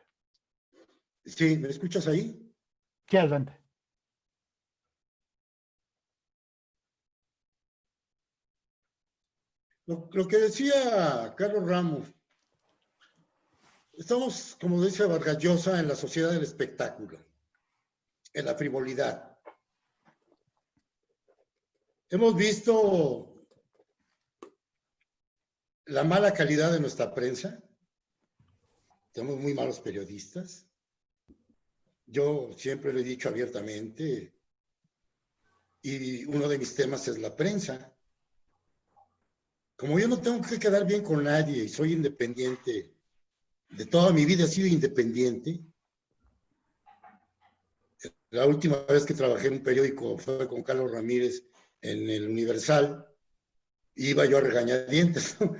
Sí, ¿me escuchas ahí? Sí, adelante. Lo que decía Carlos Ramos, estamos, como dice Vargas Llosa, en la sociedad del espectáculo, en la frivolidad. Hemos visto la mala calidad de nuestra prensa. Tenemos muy malos periodistas. Yo siempre lo he dicho abiertamente, y uno de mis temas es la prensa. Como yo no tengo que quedar bien con nadie y soy independiente, de toda mi vida he sido independiente. La última vez que trabajé en un periódico fue con Carlos Ramírez en el Universal. Iba yo a regañadientes, ¿no?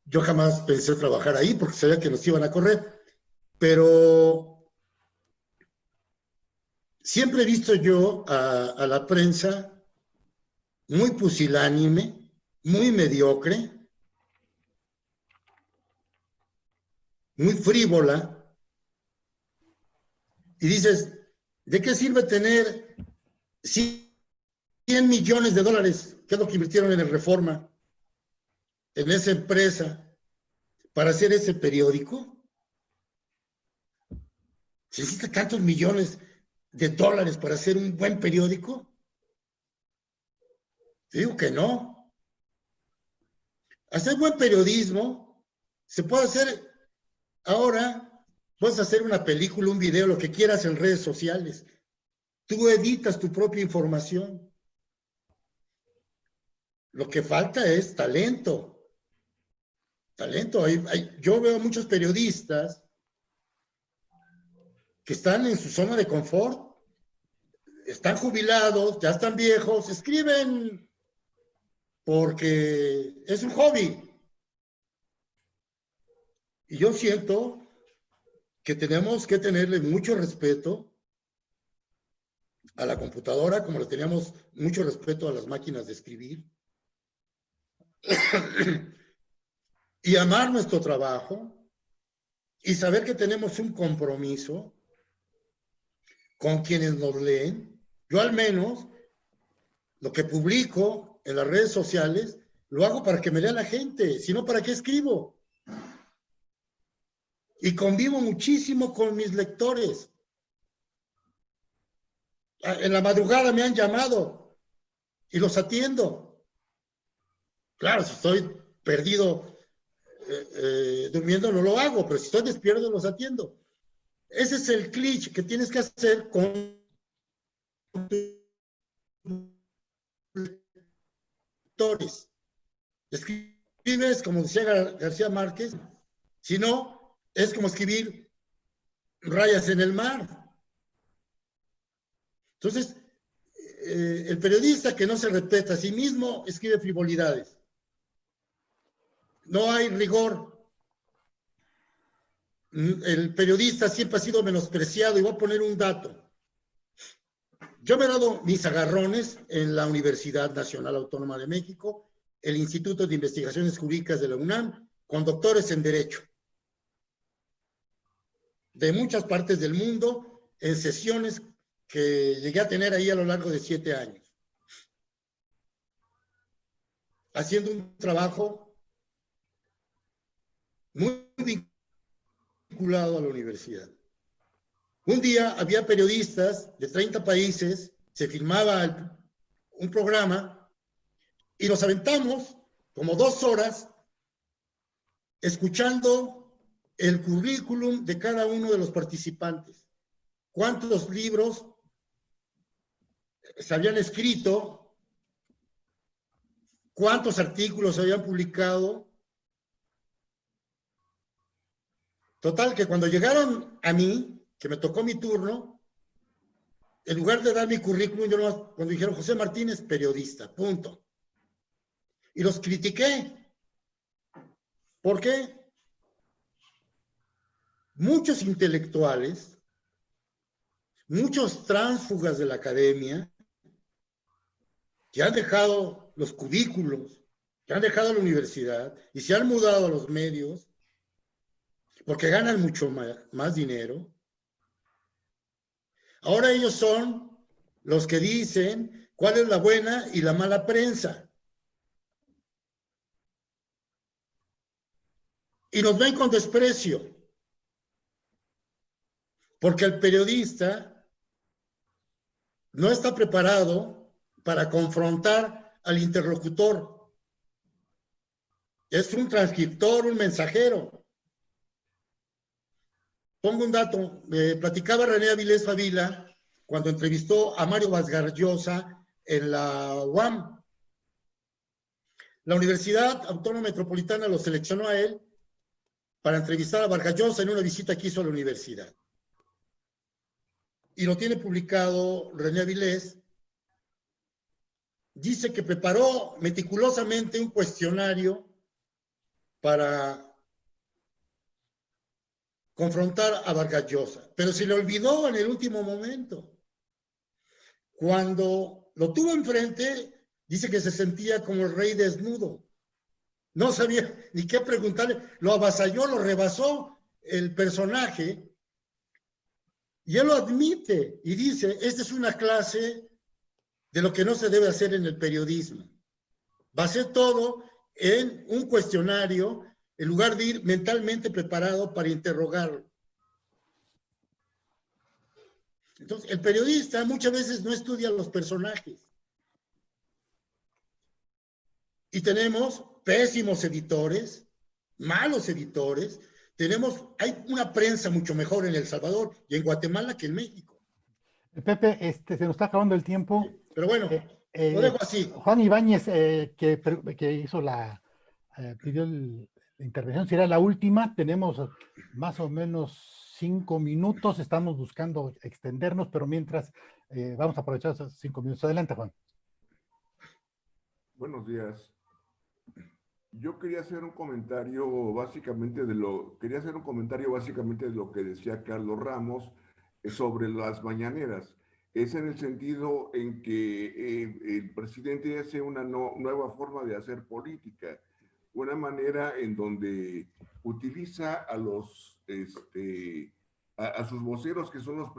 Yo jamás pensé trabajar ahí porque sabía que nos iban a correr, pero siempre he visto yo a la prensa muy pusilánime, muy mediocre, muy frívola, y dices, ¿de qué sirve tener 100 millones de dólares, que es lo que invirtieron en el Reforma, en esa empresa, para hacer ese periódico? ¿Se necesita tantos millones de dólares para hacer un buen periódico? Te digo que no. Hacer buen periodismo se puede hacer ahora. Puedes hacer una película, un video, lo que quieras en redes sociales. Tú editas tu propia información. Lo que falta es talento. Talento. Yo veo muchos periodistas que están en su zona de confort, están jubilados, ya están viejos, escriben porque es un hobby. Y yo siento que tenemos que tenerle mucho respeto a la computadora, como le teníamos mucho respeto a las máquinas de escribir, y amar nuestro trabajo, y saber que tenemos un compromiso con quienes nos leen. Yo al menos, lo que publico en las redes sociales, lo hago para que me lea la gente, si no, ¿para qué escribo? y convivo muchísimo con mis lectores. En la madrugada me han llamado y los atiendo. Claro, si estoy perdido durmiendo no lo hago, pero si estoy despierto los atiendo. Ese es el cliché que tienes que hacer con lectores. Escribes, como decía García Márquez, si no, es como escribir rayas en el mar. Entonces, el periodista que no se respeta a sí mismo escribe frivolidades. No hay rigor. El periodista siempre ha sido menospreciado, y voy a poner un dato. Yo me he dado mis agarrones en la Universidad Nacional Autónoma de México, el Instituto de Investigaciones Jurídicas de la UNAM, con doctores en Derecho, de muchas partes del mundo, en sesiones que llegué a tener ahí a lo largo de 7 años, haciendo un trabajo muy vinculado a la universidad. Un día había periodistas de 30 países, se filmaba un programa y nos aventamos como 2 horas escuchando el currículum de cada uno de los participantes. ¿Cuántos libros se habían escrito? ¿Cuántos artículos se habían publicado? Total, que cuando llegaron a mí, que me tocó mi turno, en lugar de dar mi currículum, yo nomás, cuando dijeron José Martínez, periodista, punto. Y los critiqué. ¿Por qué? Muchos intelectuales, muchos tránsfugas de la academia, que han dejado los cubículos, que han dejado la universidad y se han mudado a los medios, porque ganan mucho más dinero. Ahora ellos son los que dicen cuál es la buena y la mala prensa. Y nos ven con desprecio. Porque el periodista no está preparado para confrontar al interlocutor. Es un transcriptor, un mensajero. Pongo un dato. Platicaba René Avilés Favila cuando entrevistó a Mario Vargas Llosa en la UAM. La Universidad Autónoma Metropolitana lo seleccionó a él para entrevistar a Vargas Llosa en una visita que hizo a la universidad. Y lo tiene publicado René Avilés. Dice que preparó meticulosamente un cuestionario para confrontar a Vargas Llosa, pero se le olvidó en el último momento. Cuando lo tuvo enfrente, dice que se sentía como el rey desnudo. No sabía ni qué preguntarle, lo avasalló, lo rebasó el personaje, y él lo admite y dice, esta es una clase de lo que no se debe hacer en el periodismo. Va a ser todo en un cuestionario, en lugar de ir mentalmente preparado para interrogarlo. Entonces, el periodista muchas veces no estudia los personajes. Y tenemos pésimos editores, malos editores. Hay una prensa mucho mejor en El Salvador y en Guatemala que en México. Pepe, se nos está acabando el tiempo. Pero bueno, lo dejo así. Juan Ibáñez, que hizo pidió la intervención, será la última. Tenemos más o menos 5 minutos. Estamos buscando extendernos, pero mientras vamos a aprovechar esos 5 minutos. Adelante, Juan. Buenos días. Yo quería hacer un comentario básicamente de lo que decía Carlos Ramos sobre las mañaneras. Es en el sentido en que el presidente hace una nueva forma de hacer política, una manera en donde utiliza a a sus voceros, que son los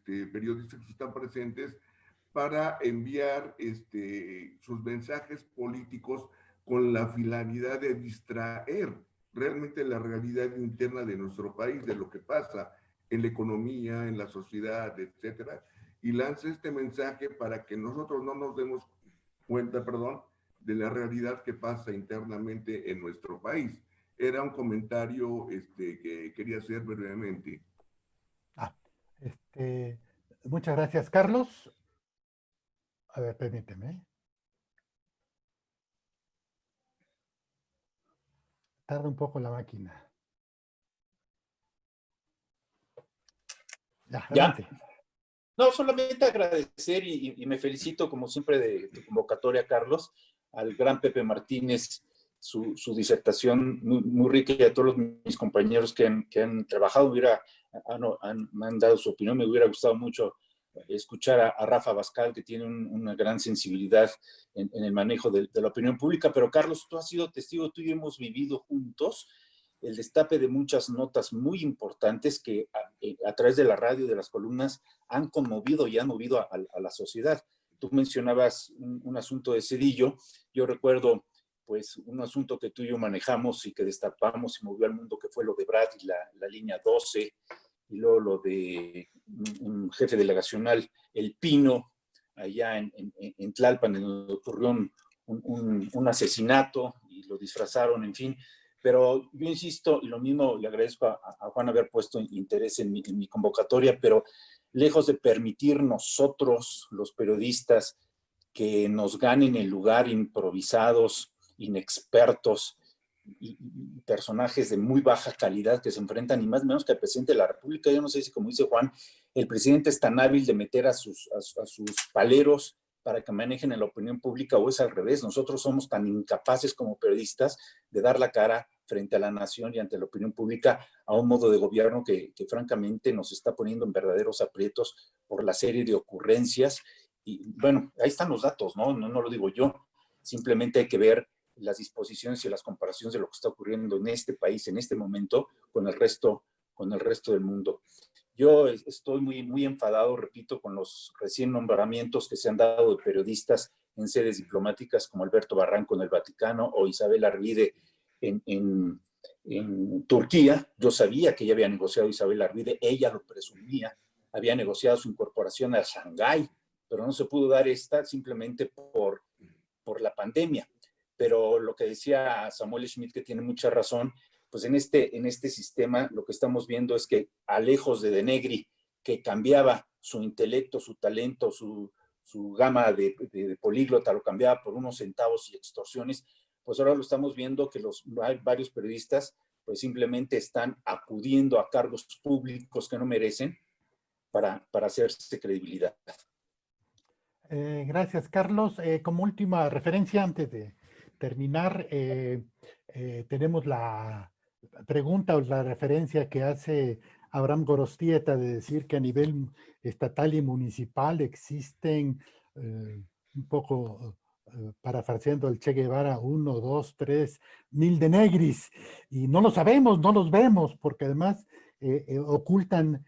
periodistas que están presentes, para enviar sus mensajes políticos con la finalidad de distraer realmente la realidad interna de nuestro país, de lo que pasa en la economía, en la sociedad, etcétera, y lanza este mensaje para que nosotros no nos demos cuenta, perdón, de la realidad que pasa internamente en nuestro país. Era un comentario que quería hacer brevemente. Muchas gracias, Carlos. A ver, permíteme. Tarda un poco la máquina. Ya, adelante. No, solamente agradecer y me felicito, como siempre, de tu convocatoria, Carlos, al gran Pepe Martínez, su disertación muy rica, y a todos mis compañeros que han trabajado, me han dado su opinión. Me hubiera gustado mucho escuchar a Rafa Bascal, que tiene una gran sensibilidad en el manejo de la opinión pública. Pero, Carlos, tú has sido testigo, tú y yo hemos vivido juntos el destape de muchas notas muy importantes que a través de la radio, de las columnas, han conmovido y han movido a la sociedad. Tú mencionabas un asunto de Zedillo. Yo recuerdo pues un asunto que tú y yo manejamos y que destapamos y movió al mundo, que fue lo de Brad y la línea 12, y luego lo de un jefe delegacional, El Pino, allá en Tlalpan, en donde ocurrió un asesinato y lo disfrazaron, en fin. Pero yo insisto, y lo mismo le agradezco a Juan haber puesto interés en mi convocatoria, pero lejos de permitir nosotros, los periodistas, que nos ganen el lugar improvisados, inexpertos y personajes de muy baja calidad que se enfrentan, ni más ni menos que al presidente de la República. Yo no sé si, como dice Juan, el presidente es tan hábil de meter a sus paleros para que manejen en la opinión pública, o es al revés. Nosotros somos tan incapaces como periodistas de dar la cara frente a la nación y ante la opinión pública a un modo de gobierno que francamente nos está poniendo en verdaderos aprietos por la serie de ocurrencias. Y bueno, ahí están los datos, no lo digo yo. Simplemente hay que ver las disposiciones y las comparaciones de lo que está ocurriendo en este país en este momento con el resto del mundo. Yo estoy muy enfadado, repito, con los recién nombramientos que se han dado de periodistas en sedes diplomáticas, como Alberto Barranco en el Vaticano o Isabel Arvide en Turquía. Yo sabía que ella había negociado, Isabel Arvide, ella lo presumía, había negociado su incorporación a Shanghái, pero no se pudo dar esta simplemente por la pandemia. Pero lo que decía Samuel Schmidt, que tiene mucha razón, pues en este sistema lo que estamos viendo es que, a lejos de Denegri, que cambiaba su intelecto, su talento, su gama de políglota, lo cambiaba por unos centavos y extorsiones, pues ahora lo estamos viendo que varios periodistas pues simplemente están acudiendo a cargos públicos que no merecen para hacerse credibilidad. Gracias, Carlos. Como última referencia, antes de terminar, tenemos la pregunta o la referencia que hace Abraham Gorostieta de decir que a nivel estatal y municipal existen, un poco parafraseando al Che Guevara, 1, 2, 3 mil Denegris, y no lo sabemos, no los vemos, porque además ocultan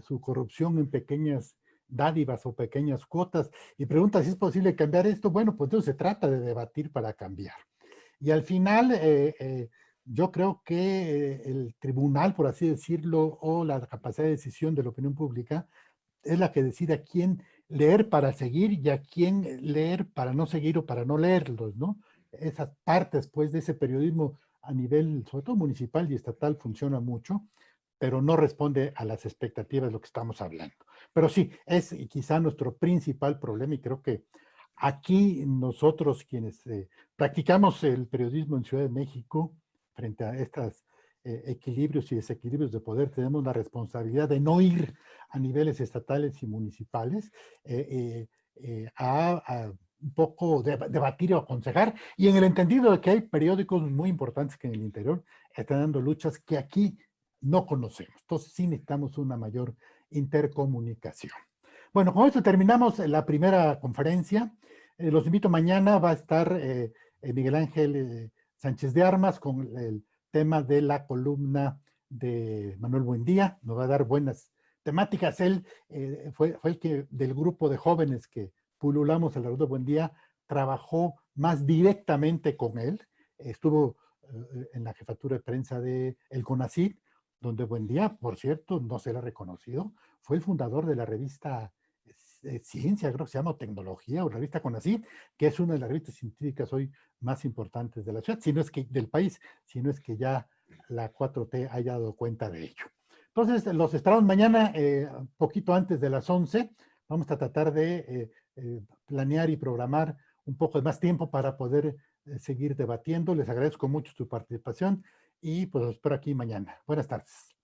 su corrupción en pequeñas dádivas o pequeñas cuotas, y pregunta si es posible cambiar esto. Bueno, pues entonces se trata de debatir para cambiar. Y al final, yo creo que el tribunal, por así decirlo, o la capacidad de decisión de la opinión pública, es la que decide a quién leer para seguir y a quién leer para no seguir o para no leerlos, ¿no? Esas partes, pues, de ese periodismo a nivel, sobre todo municipal y estatal, funciona mucho, pero no responde a las expectativas de lo que estamos hablando. Pero sí, es quizá nuestro principal problema, y creo que aquí nosotros quienes practicamos el periodismo en Ciudad de México, frente a estos equilibrios y desequilibrios de poder, tenemos la responsabilidad de no ir a niveles estatales y municipales a un poco debatir o aconsejar, y en el entendido de que hay periódicos muy importantes que en el interior están dando luchas que aquí no conocemos. Entonces sí necesitamos una mayor intercomunicación. Bueno, con esto terminamos la primera conferencia. Los invito mañana, va a estar Miguel Ángel Sánchez de Armas con el tema de la columna de Manuel Buendía. Nos va a dar buenas temáticas. Él fue el que del grupo de jóvenes que pululamos alrededor de Buendía, trabajó más directamente con él, estuvo en la jefatura de prensa de el CONACYT, donde Buendía, por cierto, no se le ha reconocido, fue el fundador de la revista Ciencia, creo que se llama, o Tecnología, o la revista CONACYT, que es una de las revistas científicas hoy más importantes de la ciudad, si no es que del país, si no es que ya la 4T haya dado cuenta de ello. Entonces, los esperamos mañana, poquito antes de las 11. Vamos a tratar de planear y programar un poco de más tiempo para poder seguir debatiendo. Les agradezco mucho su participación y pues los espero aquí mañana. Buenas tardes.